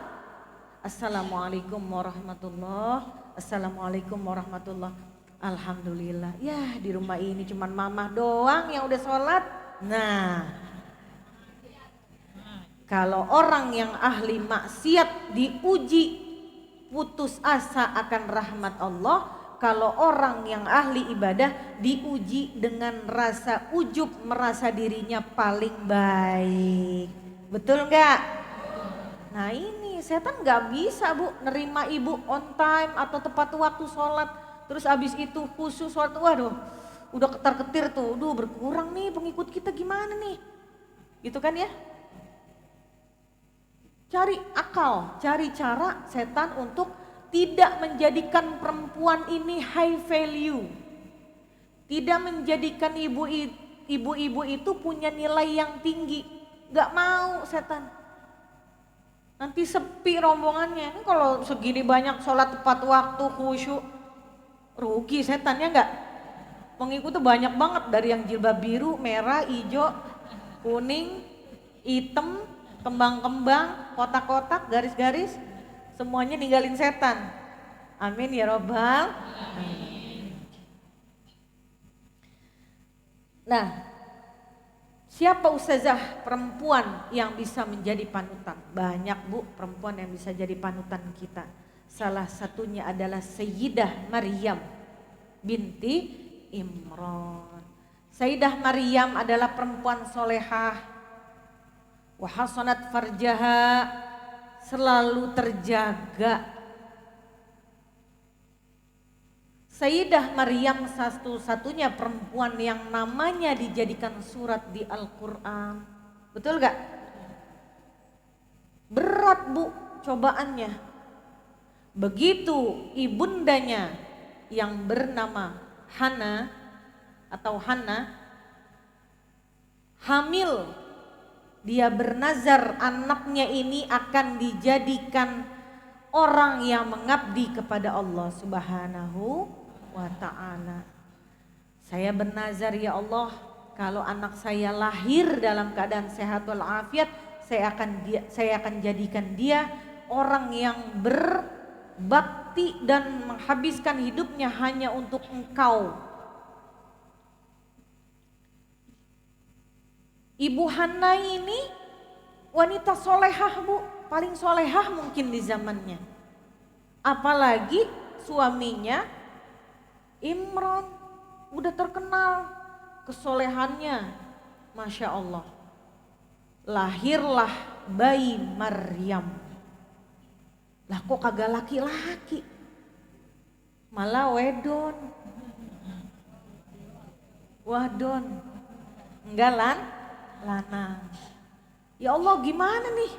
assalamualaikum warahmatullah, assalamualaikum warahmatullah, alhamdulillah. Ya di rumah ini cuman mama doang yang udah sholat. Nah kalau orang yang ahli maksiat diuji putus asa akan rahmat Allah, kalau orang yang ahli ibadah diuji dengan rasa ujub, merasa dirinya paling baik. Betul enggak? Nah ini setan enggak bisa Bu nerima ibu on time atau tepat waktu sholat. Terus abis itu khusus sholat, waduh udah ketar-ketir tuh, berkurang nih pengikut kita gimana nih. Gitu kan ya? Cari akal, cari cara setan untuk tidak menjadikan perempuan ini high value. Tidak menjadikan ibu-ibu itu punya nilai yang tinggi. Gak mau setan. Nanti sepi rombongannya. Ini kalau segini banyak sholat tepat waktu, khusyuk, rugi setannya enggak? Pengikut tuh banyak banget dari yang jilbab biru, merah, hijau, kuning, hitam, kembang-kembang, kotak-kotak, garis-garis, semuanya ninggalin setan. Amin ya robbal. Nah, siapa ustazah perempuan yang bisa menjadi panutan? Banyak bu perempuan yang bisa jadi panutan kita. Salah satunya adalah Sayyidah Maryam binti Imran. Sayyidah Maryam adalah perempuan solehah, wa hasanat farjaha, selalu terjaga. Sayyidah Maryam satu-satunya perempuan yang namanya dijadikan surat di Al-Quran. Betul gak? Berat bu cobaannya. Begitu ibundanya yang bernama Hana atau Hana hamil, dia bernazar anaknya ini akan dijadikan orang yang mengabdi kepada Allah Subhanahu wa ta'ala. Saya bernazar ya Allah, kalau anak saya lahir dalam keadaan sehat walafiat, saya akan jadikan dia orang yang berbakti dan menghabiskan hidupnya hanya untuk Engkau. Ibu Hana ini wanita solehah bu, paling solehah mungkin di zamannya. Apalagi suaminya Imran, udah terkenal kesolehannya, Masya Allah. Lahirlah bayi Maryam. Lah kok kagak laki-laki, malah wedon, wadon, enggak lanang. Ya Allah gimana nih,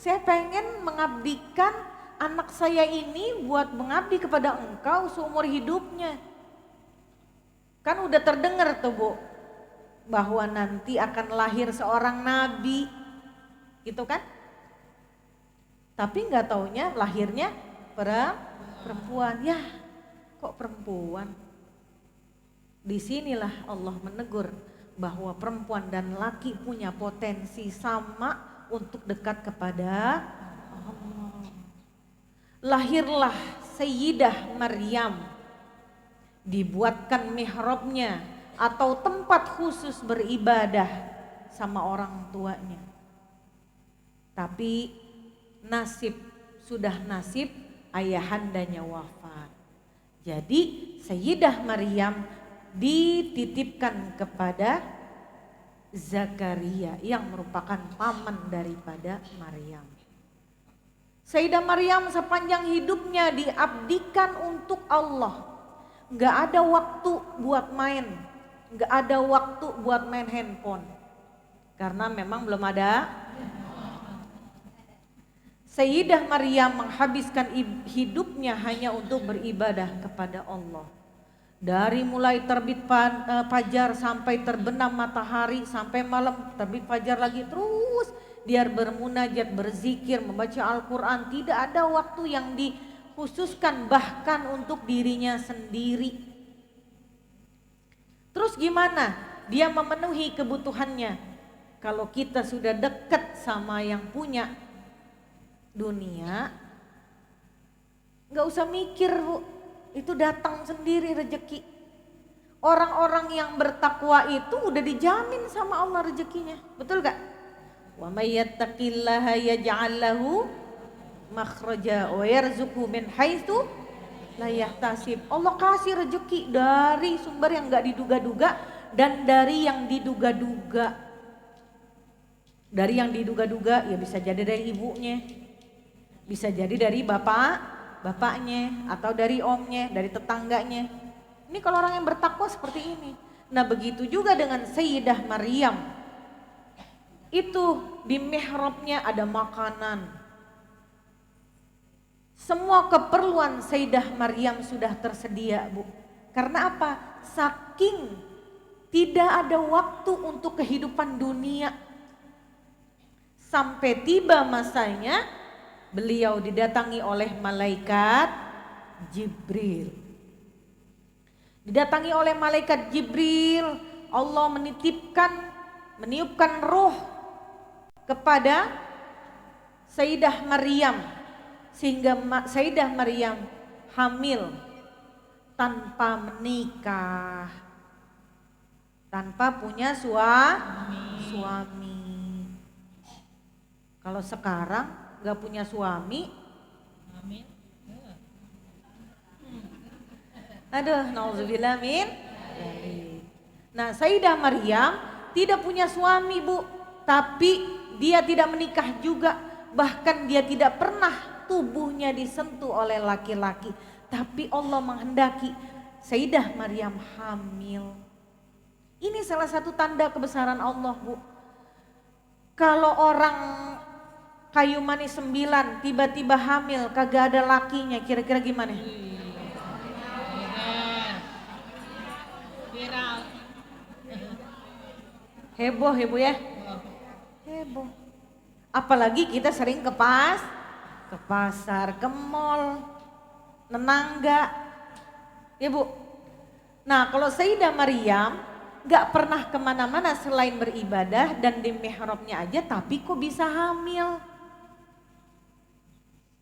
saya pengen mengabdikan anak saya ini buat mengabdi kepada Engkau seumur hidupnya. Kan udah terdengar tuh bu, bahwa nanti akan lahir seorang nabi, gitu kan? Tapi nggak taunya lahirnya perempuan. Ya, kok perempuan? Disinilah Allah menegur bahwa perempuan dan laki punya potensi sama untuk dekat kepada Allah. Lahirlah Sayyidah Maryam, dibuatkan mihrabnya atau tempat khusus beribadah sama orang tuanya. Tapi sudah nasib ayahandanya wafat. Jadi Sayyidah Maryam dititipkan kepada Zakaria yang merupakan paman daripada Maryam. Sayyidah Maryam sepanjang hidupnya diabdikan untuk Allah. Gak ada waktu buat main, gak ada waktu buat main handphone. Karena memang belum ada. Sayyidah Maryam menghabiskan hidupnya hanya untuk beribadah kepada Allah. Dari mulai terbit fajar sampai terbenam matahari, sampai malam terbit fajar lagi, terus dia bermunajat, berzikir, membaca Al-Quran. Tidak ada waktu yang dikhususkan bahkan untuk dirinya sendiri. Terus gimana dia memenuhi kebutuhannya? Kalau kita sudah dekat sama yang punya dunia, gak usah mikir bu, itu datang sendiri rezeki. Orang-orang yang bertakwa itu udah dijamin sama Allah rezekinya, betul gak? Wa may yattaqillaha yaj'al lahu makhraja wa yarzuqhu min haitsu la yahtasib. Allah kasih rezeki dari sumber yang gak diduga-duga dan dari yang diduga-duga. Dari yang diduga-duga ya bisa jadi dari ibunya, bisa jadi dari bapaknya, atau dari omnya, dari tetangganya. Ini kalau orang yang bertakwa seperti ini. Nah begitu juga dengan Sayyidah Maryam. Itu di mihrabnya ada makanan. Semua keperluan Sayyidah Maryam sudah tersedia bu. Karena apa? Saking tidak ada waktu untuk kehidupan dunia. Sampai tiba masanya beliau didatangi oleh malaikat Jibril. Didatangi oleh malaikat Jibril, Allah meniupkan ruh kepada Sayyidah Maryam, sehingga Sayyidah Maryam hamil tanpa menikah, tanpa punya suami. Kalau sekarang gak punya suami, aduh, nauzubillah min. Nah, Sayyidah Maryam tidak punya suami, Bu, tapi dia tidak menikah juga, bahkan dia tidak pernah tubuhnya disentuh oleh laki-laki, tapi Allah menghendaki Sayyidah Maryam hamil. Ini salah satu tanda kebesaran Allah, Bu. Kalau orang kayu manis 9 tiba-tiba hamil kagak ada lakinya, kira-kira gimana?
Viral.
Heboh ya, Bu ya? Heboh. Apalagi kita sering ke pasar, ke mall, nenangga. Ya, Bu. Nah, kalau Sayyidah Maryam gak pernah kemana-mana selain beribadah dan di mihrabnya aja, tapi kok bisa hamil?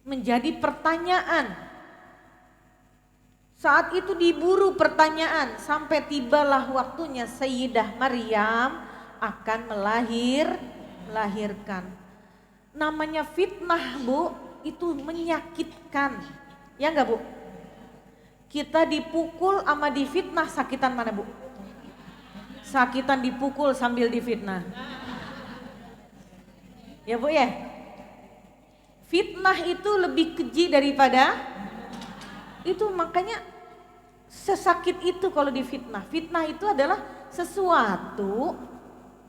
Menjadi pertanyaan. Saat itu diburu pertanyaan sampai tibalah waktunya Sayyidah Maryam akan melahirkan. Namanya fitnah, Bu, itu menyakitkan. Ya enggak, Bu? Kita dipukul sama difitnah, sakitan mana, Bu? Sakitan dipukul sambil difitnah. Ya, Bu ya? Fitnah itu lebih keji daripada itu, makanya sesakit itu kalau difitnah. Fitnah itu adalah sesuatu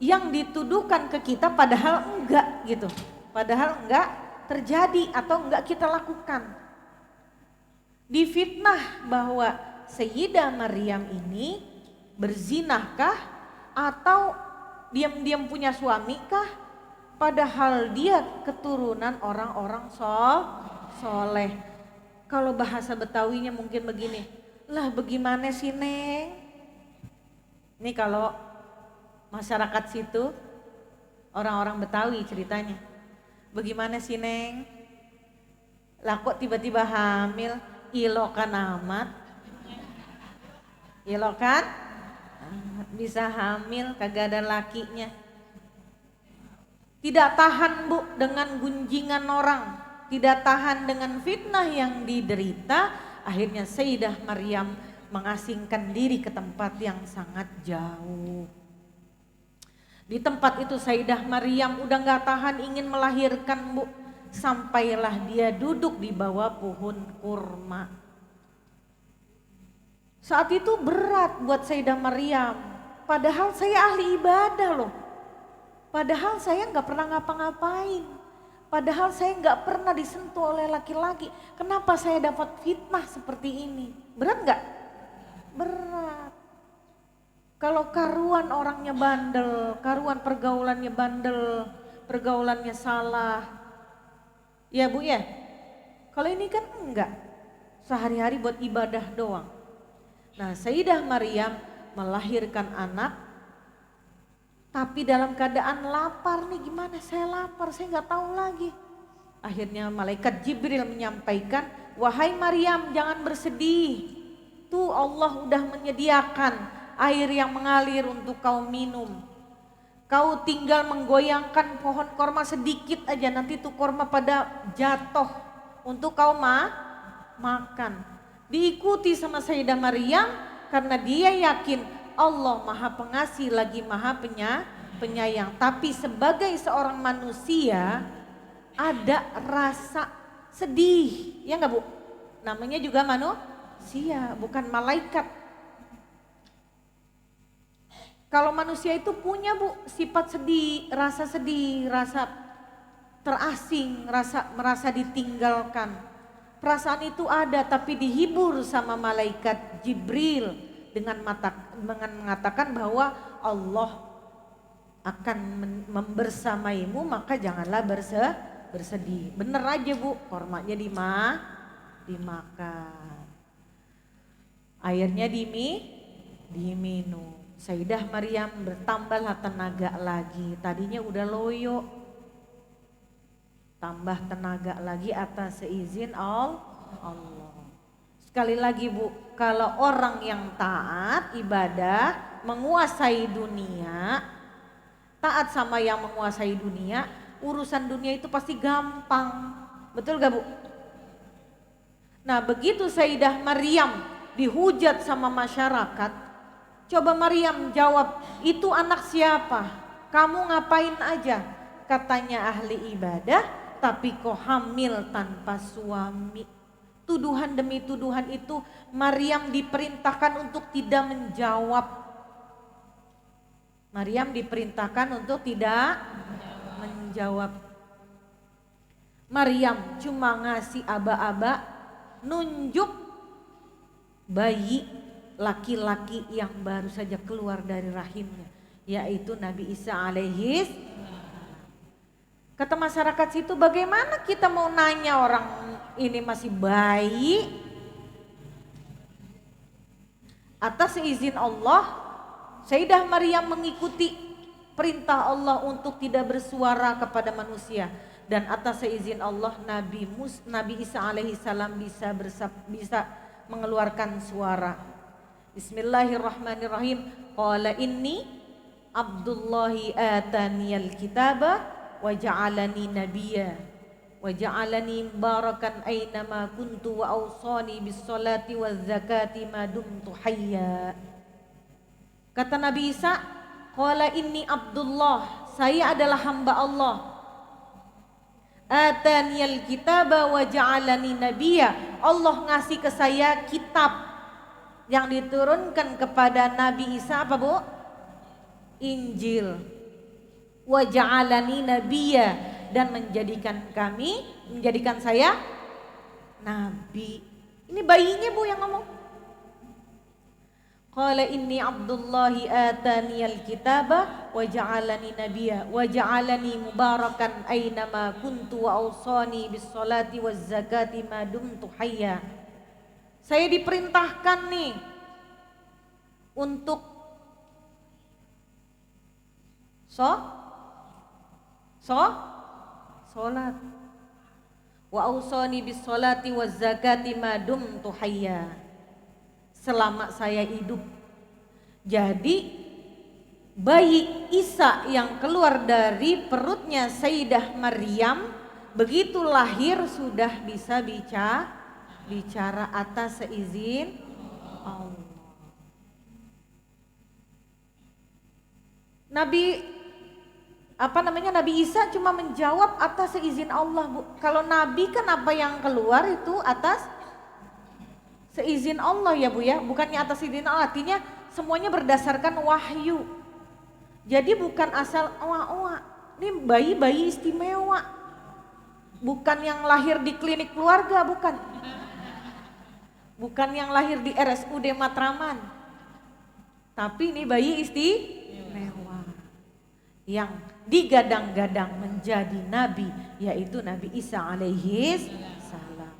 yang dituduhkan ke kita padahal enggak gitu. Padahal enggak terjadi atau enggak kita lakukan. Difitnah bahwa Sayyidah Maryam ini berzinahkah atau diam-diam punya suami kah? Padahal dia keturunan orang-orang soleh. Kalau bahasa Betawinya mungkin begini, lah bagaimana sih Neng? Ini kalau masyarakat situ, orang-orang Betawi ceritanya. Bagaimana sih Neng? Lah kok tiba-tiba hamil, ilokan amat. Ilokan? Bisa hamil kagak ada lakinya. Tidak tahan, Bu, dengan gunjingan orang, tidak tahan dengan fitnah yang diderita, akhirnya Sayyidah Maryam mengasingkan diri ke tempat yang sangat jauh. Di tempat itu Sayyidah Maryam udah gak tahan ingin melahirkan, Bu, sampailah dia duduk di bawah pohon kurma. Saat itu berat buat Sayyidah Maryam, padahal saya ahli ibadah loh. Padahal saya nggak pernah ngapa-ngapain, padahal saya nggak pernah disentuh oleh laki-laki. Kenapa saya dapat fitnah seperti ini? Berat nggak? Berat. Kalau karuan orangnya bandel, karuan pergaulannya bandel, pergaulannya salah, ya Bu ya. Kalau ini kan enggak, sehari-hari buat ibadah doang. Nah, Sayyidah Maryam melahirkan anak. Tapi dalam keadaan lapar nih, gimana saya lapar, saya nggak tahu lagi. Akhirnya malaikat Jibril menyampaikan, wahai Maryam jangan bersedih. Tuh Allah udah menyediakan air yang mengalir untuk kau minum. Kau tinggal menggoyangkan pohon korma sedikit aja, nanti tuh korma pada jatuh untuk kau makan. Diikuti sama Sayyidah Maryam karena dia yakin Allah Maha Pengasih lagi Maha Penyayang. Tapi sebagai seorang manusia ada rasa sedih, ya enggak Bu? Namanya juga manusia, bukan malaikat. Kalau manusia itu punya, Bu, sifat sedih, rasa terasing, merasa ditinggalkan. Perasaan itu ada, tapi dihibur sama malaikat Jibril dengan mengatakan bahwa Allah akan membersamaimu, maka janganlah bersedih. Bener aja Bu, kormanya dimakan. Airnya diminum. Sayyidah Maryam bertambahlah tenaga lagi. Tadinya udah loyo, tambah tenaga lagi atas seizin Allah. Sekali lagi Bu, kalau orang yang taat ibadah, menguasai dunia, taat sama yang menguasai dunia, urusan dunia itu pasti gampang. Betul gak Bu? Nah begitu Sayyidah Maryam dihujat sama masyarakat, coba Maryam jawab, itu anak siapa? Kamu ngapain aja? Katanya ahli ibadah, tapi kok hamil tanpa suami. Tuduhan demi tuduhan itu Maryam diperintahkan untuk tidak menjawab. Maryam diperintahkan untuk tidak menjawab. Maryam cuma ngasih aba-aba, nunjuk bayi laki-laki yang baru saja keluar dari rahimnya, yaitu Nabi Isa alaihis. Kata masyarakat situ, bagaimana kita mau nanya orang ini masih bayi? Atas izin Allah, Sayyidah Maryam mengikuti perintah Allah untuk tidak bersuara kepada manusia. Dan atas izin Allah Nabi Isa alaihi salam bisa mengeluarkan suara. Bismillahirrahmanirrahim. Qala inni Abdullahi ataniyal kitaba wa ja'alani nabiyya wa ja'alani mubarakan aynama kuntu wa awsani bis salati waz zakati ma dumtu hayya. Kata Nabi Isa, qala inni Abdullah, saya adalah hamba Allah. Ataniyal kitaba wa ja'alani nabiyya, Allah ngasih ke saya kitab yang diturunkan kepada Nabi Isa, apa Bu? Injil. Wa ja'alani nabiyya, dan menjadikan saya nabi. Ini bayinya Bu yang ngomong. Qala inni Abdullahi ataniyal kitaba wa ja'alani nabiyya wa ja'alani mubarakan aynama kuntu wa awsani bis salati waz zakati ma dumtu hayya. Saya diperintahkan nih untuk sholat. Wa awsani bis salati waz zakati ma dumtu hayya. Selama saya hidup. Jadi bayi Isa yang keluar dari perutnya Sayyidah Maryam, begitu lahir sudah bisa bicara atas seizin Allah. Nabi Isa cuma menjawab atas seizin Allah Bu. Kalau Nabi kan apa yang keluar itu atas seizin Allah ya Bu ya, bukannya atas izin Allah. Artinya semuanya berdasarkan wahyu. Jadi bukan asal oa-oa. Ini bayi-bayi istimewa. Bukan yang lahir di klinik keluarga, bukan. Bukan yang lahir di RSUD Matraman. Tapi ini bayi istimewa. Yang digadang-gadang menjadi nabi, yaitu Nabi Isa alaihis salam.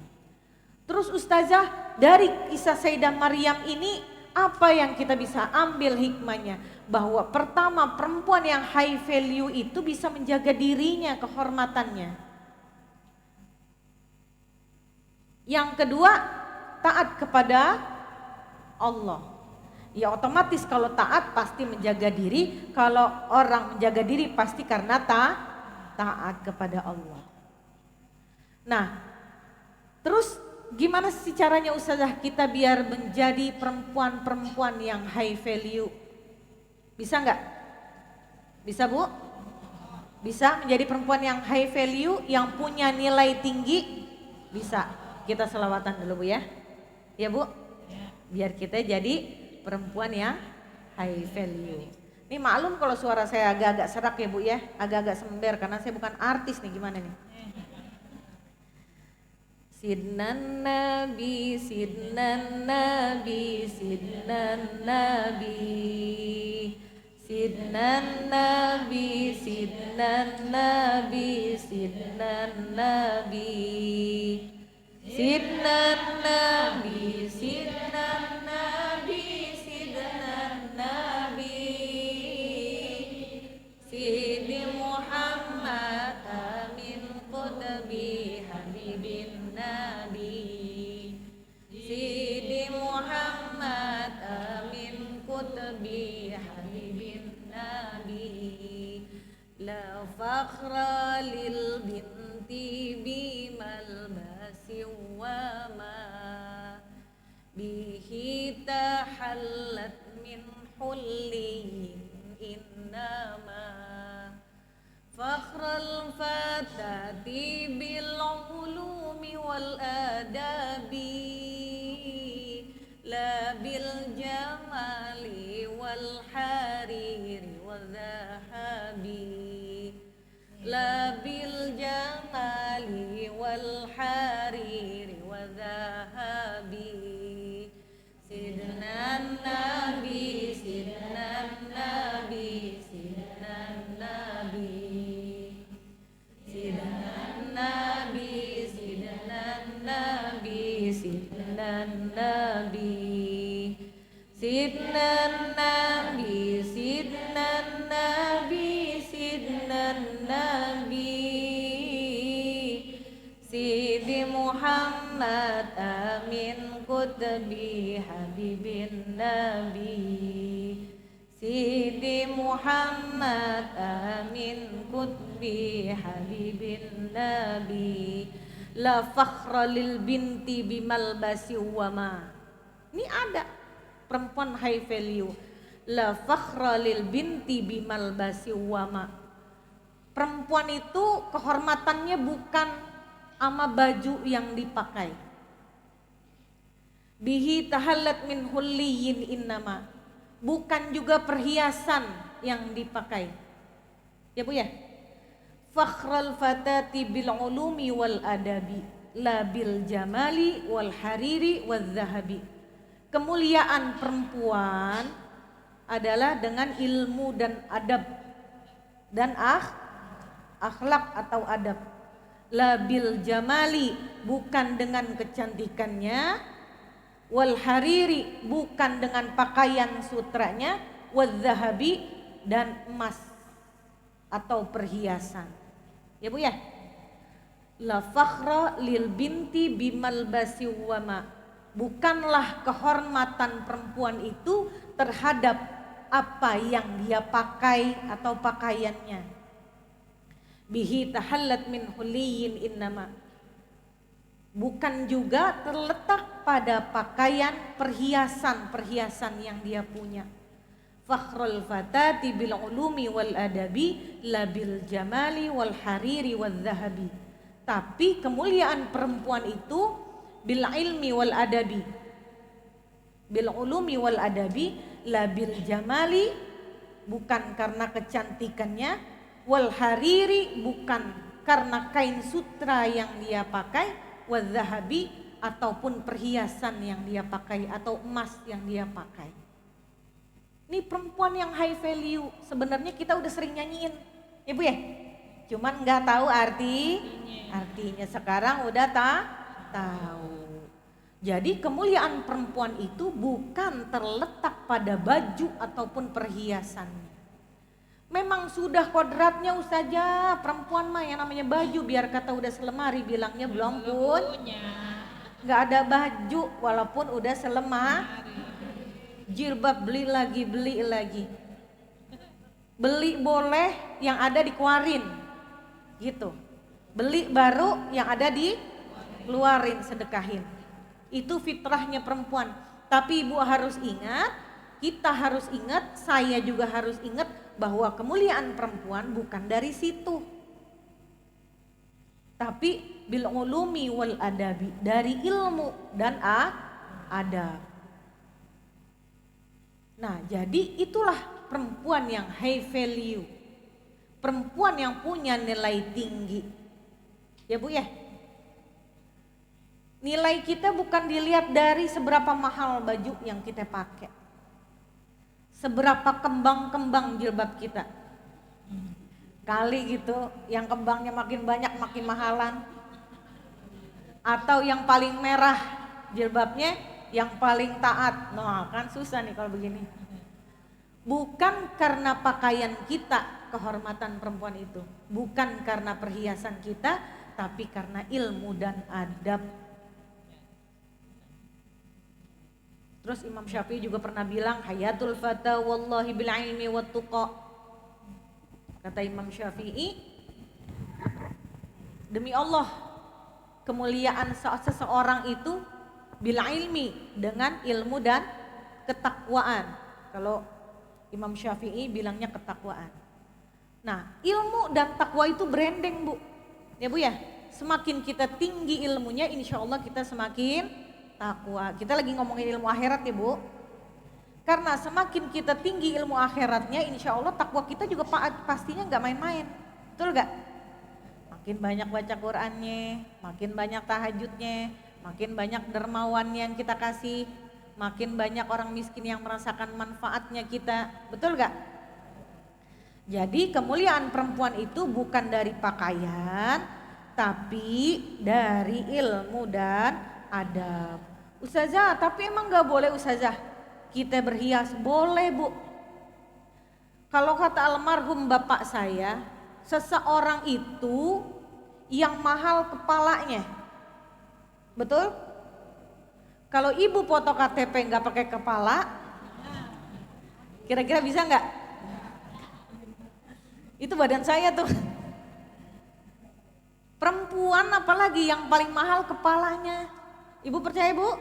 Terus Ustazah, dari kisah Sayyidah Maryam ini apa yang kita bisa ambil hikmahnya? Bahwa pertama, perempuan yang high value itu bisa menjaga dirinya, kehormatannya. Yang kedua, taat kepada Allah. Ya otomatis kalau taat pasti menjaga diri, kalau orang menjaga diri pasti karena taat kepada Allah. Nah, terus gimana sih caranya Ustazah kita biar menjadi perempuan-perempuan yang high value? Bisa nggak? Bisa Bu? Bisa menjadi perempuan yang high value, yang punya nilai tinggi? Bisa. Kita selawatan dulu Bu ya. Ya Bu? Biar kita jadi perempuan yang high value. Ini maklum kalau suara saya agak-agak serak ya Bu ya, agak-agak sember karena saya bukan artis nih, gimana nih? Sidnan Nabi, Sidnan Nabi, Sidnan Nabi, Sidnan Nabi, Sidnan Nabi, Sidnan Nabi, Sidnan Nabi, Sidnan Nabi, Sidnan Nabi, Sidi Muhammad Amin Qutbi Habibin Nabi, Sidi Muhammad Amin Qutbi Habibin Nabi, la fakhra lil binti bimal basi wa ma bihi tahallat min hulliyin innama fakhral fatati bil ulumi wal adabi la bil jamali wal hariri wal zahabi, la bil jamali wal hariri wal zahabi, Sidnan Nabi, Sidnan Nabi, Sidnan Nabi, Sidnan Nabi, Sidnan Nabi, Sidnan Nabi, Sidnan Nabi, Sidnan Nabi, Sidnan Nabi, Sidi Muhammad Amin Qutbi Habibin Nabi, Sidi Muhammad Amin Qutbi Habibin Nabi, la fakhra lil binti bimal basi wama. Ini ada perempuan high value, la fakhra lil binti bimal basi wama. Perempuan itu kehormatannya bukan ama baju yang dipakai. Bihi tahallat min hulliyin innama, bukan juga perhiasan yang dipakai. Ya Bu ya. Fakhral fatati bil ulumi wal adabi, la bil jamali wal hariri wal zahabi. Kemuliaan perempuan adalah dengan ilmu dan adab dan akhlak atau adab. La bil jamali, bukan dengan kecantikannya, wal hariri, bukan dengan pakaian sutranya, wal zahabi, dan emas atau perhiasan. Ya Bu ya. La fakhra lil binti bimal basi wama, bukanlah kehormatan perempuan itu terhadap apa yang dia pakai atau pakaiannya. Bihi tahallat min huliyin innama, bukan juga terletak pada pakaian perhiasan yang dia punya. Fakhrul fatati bil ulumi wal adabi, la bil jamali wal hariri wal zahabi. Tapi kemuliaan perempuan itu bil ilmi wal adabi, bil ulumi wal adabi, la bil jamali, bukan karena kecantikannya, wal hariri, bukan karena kain sutra yang dia pakai, wal zahabi, ataupun perhiasan yang dia pakai atau emas yang dia pakai. Ini perempuan yang high value, sebenarnya kita udah sering nyanyiin, ya Bu ya. Cuman nggak tahu artinya sekarang udah tahu. Jadi kemuliaan perempuan itu bukan terletak pada baju ataupun perhiasannya. Memang sudah kodratnya Ustazah, perempuan mah yang namanya baju, biar kata udah selemari bilangnya belum pun. Nggak ada baju walaupun udah selemari. Jilbab beli lagi. Beli boleh, yang ada dikeluarin gitu. Beli baru, yang ada dikeluarin, sedekahin. Itu fitrahnya perempuan. Tapi Ibu harus ingat, kita harus ingat, saya juga harus ingat bahwa kemuliaan perempuan bukan dari situ. Tapi bil ulumi wal adabi, dari ilmu dan adab. Nah, jadi itulah perempuan yang high value. Perempuan yang punya nilai tinggi. Ya Bu ya. Nilai kita bukan dilihat dari seberapa mahal baju yang kita pakai. Seberapa kembang-kembang jilbab kita? Kali gitu, yang kembangnya makin banyak makin mahalan. Atau yang paling merah jilbabnya yang paling taat. Nah kan susah nih kalau begini. Bukan karena pakaian kita kehormatan perempuan itu, bukan karena perhiasan kita, tapi karena ilmu dan adab. Terus Imam Syafi'i juga pernah bilang, hayatul fata wallahi bil ilmi wat tuqa. Kata Imam Syafi'i, demi Allah kemuliaan seseorang itu bil ilmi, dengan ilmu dan ketakwaan. Kalau Imam Syafi'i bilangnya ketakwaan. Nah, ilmu dan takwa itu branding, Bu. Ya, Bu ya. Semakin kita tinggi ilmunya, insya Allah kita semakin takwa. Kita lagi ngomongin ilmu akhirat ya, Bu. Karena semakin kita tinggi ilmu akhiratnya, insya Allah takwa kita juga pastinya nggak main-main. Betul nggak? Makin banyak baca Qur'annya, makin banyak tahajudnya, makin banyak dermawannya yang kita kasih, makin banyak orang miskin yang merasakan manfaatnya kita, betul gak? Jadi kemuliaan perempuan itu bukan dari pakaian, tapi dari ilmu dan adab. Ustazah, tapi emang gak boleh Ustazah kita berhias? Boleh, Bu. Kalau kata almarhum bapak saya, seseorang itu yang mahal kepalanya, betul? Kalau ibu foto KTP nggak pakai kepala, kira-kira bisa nggak? Itu badan saya tuh. Perempuan apalagi yang paling mahal kepalanya. Ibu percaya, Bu?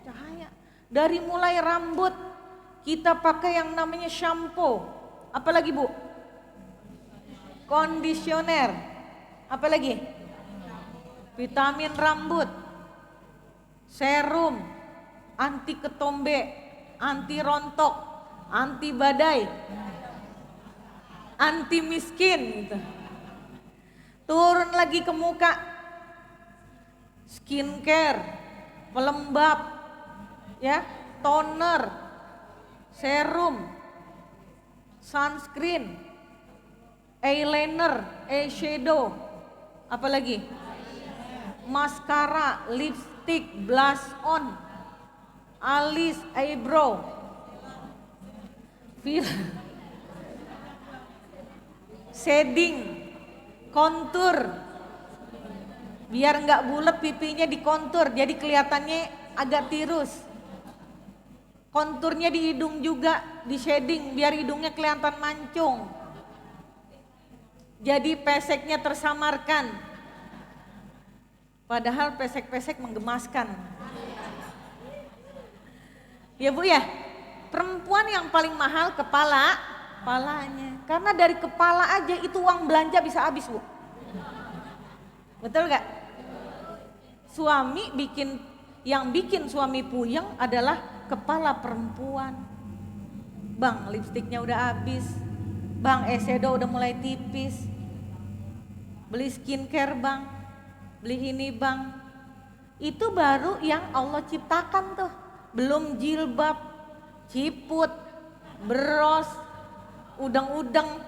Percaya. Dari mulai rambut kita pakai yang namanya shampoo. Apalagi, Bu? Kondisioner. Apalagi? Vitamin rambut. Serum, anti ketombe, anti rontok, anti badai, anti miskin gitu. Turun lagi ke muka, skincare, pelembab, ya, toner, serum, sunscreen, eyeliner, eyeshadow, apalagi? Maskara, lipstick, blush on, alis, eyebrow, shading, kontur, biar nggak bulat pipinya dikontur, jadi kelihatannya agak tirus. Konturnya di hidung juga di shading, biar hidungnya kelihatan mancung. Jadi peseknya tersamarkan. Padahal pesek-pesek menggemaskan. Ya, Bu ya, perempuan yang paling mahal kepalanya. Karena dari kepala aja itu uang belanja bisa habis, Bu. Betul gak? Yang bikin suami puyeng adalah kepala perempuan. Bang, lipstiknya udah habis. Bang, eyeshadow udah mulai tipis. Beli skincare, Bang. Beli ini, Bang. Itu baru yang Allah ciptakan tuh. Belum jilbab, ciput, bros, udang-udang.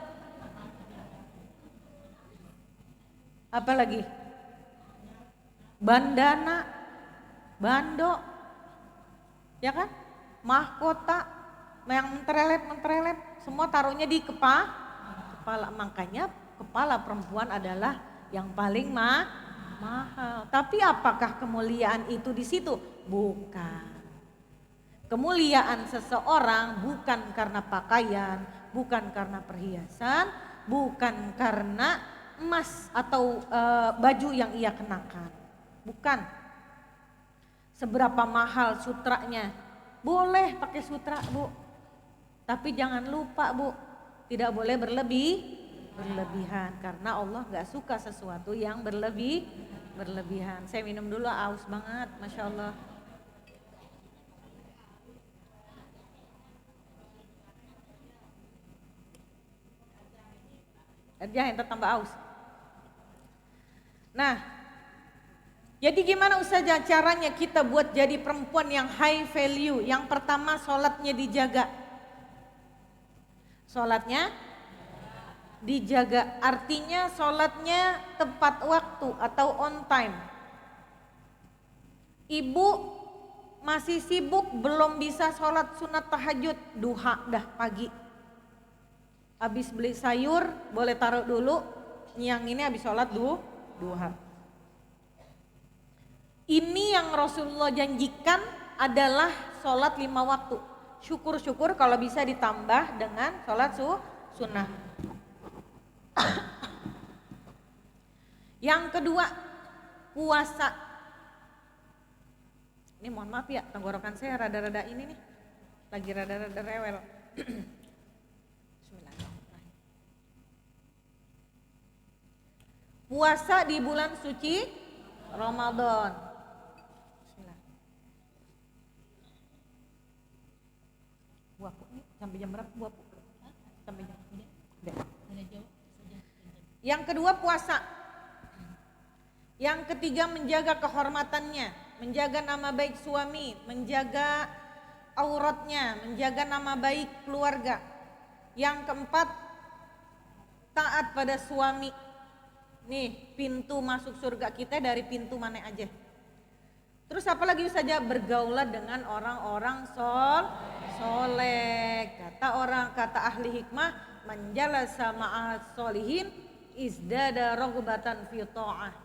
Apa lagi? Bandana, bando, ya kan? Mahkota, yang menterelep, semua taruhnya di kepala. Makanya kepala perempuan adalah yang paling mahal. Tapi apakah kemuliaan itu di situ? Bukan. Kemuliaan seseorang bukan karena pakaian, bukan karena perhiasan, bukan karena emas atau baju yang ia kenakan. Bukan. Seberapa mahal sutranya? Boleh pakai sutra, Bu. Tapi jangan lupa, Bu, tidak boleh berlebihan karena Allah nggak suka sesuatu yang berlebihan. Saya minum dulu, aus banget, Masya Allah. Jangan tambah aus. Nah, jadi gimana Ustazah caranya kita buat jadi perempuan yang high value? Yang pertama sholatnya dijaga. Sholatnya dijaga, artinya sholatnya tepat waktu atau on time. Ibu masih sibuk belum bisa sholat sunat tahajud, duha dah pagi. Habis beli sayur boleh taruh dulu, yang ini habis sholat duha. Ini yang Rasulullah janjikan adalah sholat 5 waktu. Syukur-syukur kalau bisa ditambah dengan sholat sunnah. Yang kedua, puasa. Ini mohon maaf ya, tenggorokan saya rada-rada ini nih, lagi rada-rada rewel. Bismillahirrahmanirrahim. Puasa di bulan suci Ramadan. Bismillah. Buapu nih sampai jam berapa buapu? Sampai jam Yang kedua puasa. Yang ketiga menjaga kehormatannya, menjaga nama baik suami, menjaga auratnya, menjaga nama baik keluarga. Yang keempat taat pada suami. Nih pintu masuk surga kita dari pintu mana aja. Terus apa lagi saja, bergaulah dengan orang-orang soleh. Kata ahli hikmah, manjalasa ma'as solihin izdada raghbatan fi ta'ah.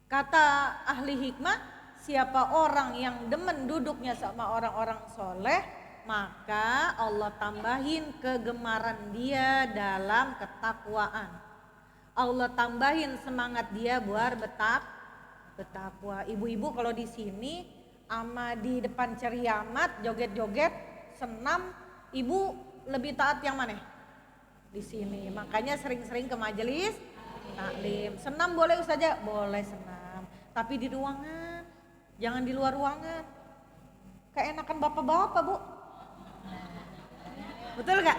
Kata ahli hikmah, siapa orang yang demen duduknya sama orang-orang soleh, maka Allah tambahin kegemaran dia dalam ketakwaan. Allah tambahin semangat dia buat bertakwa. Ibu-ibu kalau di sini ama di depan ceriamat joget-joget senam, ibu lebih taat yang mana? Di sini. Makanya sering-sering ke majelis taklim. Senam boleh saja, boleh senam, tapi di ruangan, jangan di luar ruangan. Keenakan bapak-bapak, Bu. Betul gak?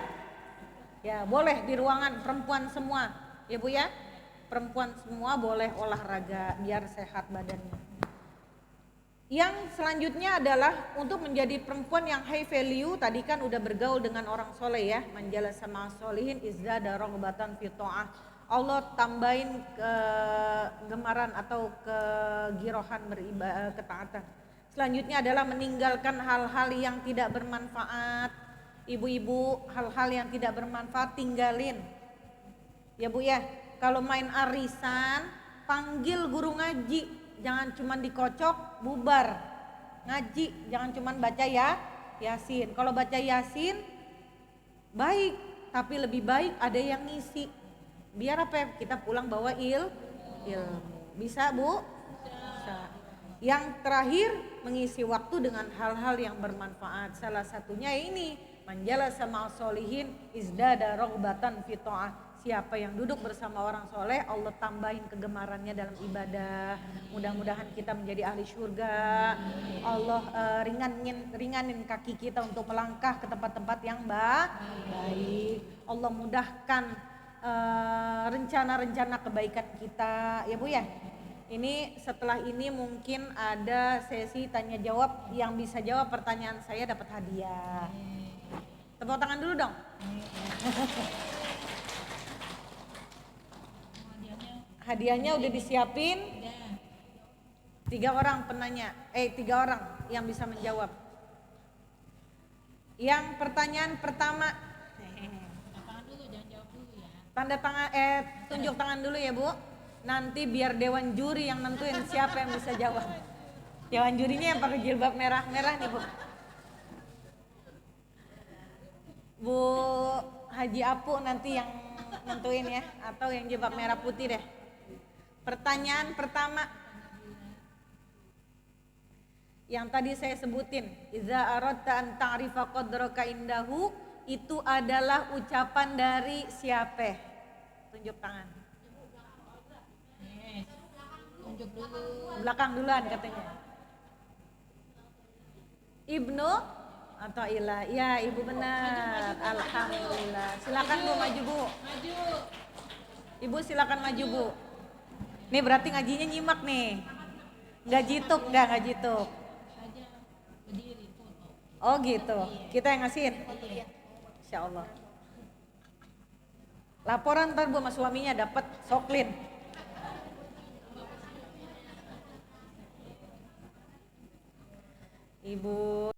Ya boleh di ruangan, perempuan semua. Ya Bu ya, perempuan semua boleh olahraga biar sehat badannya. Yang selanjutnya adalah untuk menjadi perempuan yang high value. Tadi kan udah bergaul dengan orang soleh ya, manjalasa ma'as solihin izdada raghbatan fi ta'ah. Allah tambahin kegemaran atau kegirohan beribadah, ketaatan. Selanjutnya adalah meninggalkan hal-hal yang tidak bermanfaat. Ibu-ibu, hal-hal yang tidak bermanfaat tinggalin. Ya Bu ya, kalau main arisan panggil guru ngaji, jangan cuma dikocok bubar. Ngaji, jangan cuma baca ya Yasin. Kalau baca Yasin baik, tapi lebih baik ada yang ngisi. Biar apa ya? Kita pulang bawa ilmu. Bisa Bu? Bisa. Yang terakhir, mengisi waktu dengan hal-hal yang bermanfaat. Salah satunya ini, manjalasa ma'as solihin izdada raghbatan fi ta'ah. Siapa yang duduk bersama orang soleh, Allah tambahin kegemarannya dalam ibadah. Mudah-mudahan kita menjadi ahli surga. Allah ringanin kaki kita untuk melangkah ke tempat-tempat yang baik. Allah mudahkan rencana-rencana kebaikan kita, ya Bu ya. Ini setelah ini mungkin ada sesi tanya jawab, yang bisa jawab pertanyaan saya dapat hadiah. Tepuk tangan dulu dong. Hadiahnya udah disiapin. 3 orang penanya, 3 orang yang bisa menjawab. Yang pertanyaan pertama, tanda tangan, tunjuk tangan dulu ya Bu. Nanti biar dewan juri yang nentuin siapa yang bisa jawab. Dewan jurinya yang pakai jilbab merah-merah nih Bu. Bu Haji Apu nanti yang nentuin ya, atau yang jilbab merah putih deh. Pertanyaan pertama yang tadi saya sebutin, iza aradta an ta'rifa qadraka indahu, itu adalah ucapan dari siapa? Tunjuk tangan. Tunjuk dulu. Belakang duluan katanya. Ibnu atau Ila? Ya, Ibu benar. Maju, alhamdulillah. Silakan Bu, maju Bu. Maju. Ibu silakan maju Bu. Nih berarti ngajinya nyimak nih. Enggak jituk, enggak jituk. Oh gitu. Kita yang ngasihin. Masya Allah. Laporan ntar Bu sama suaminya dapat soklin. Ibu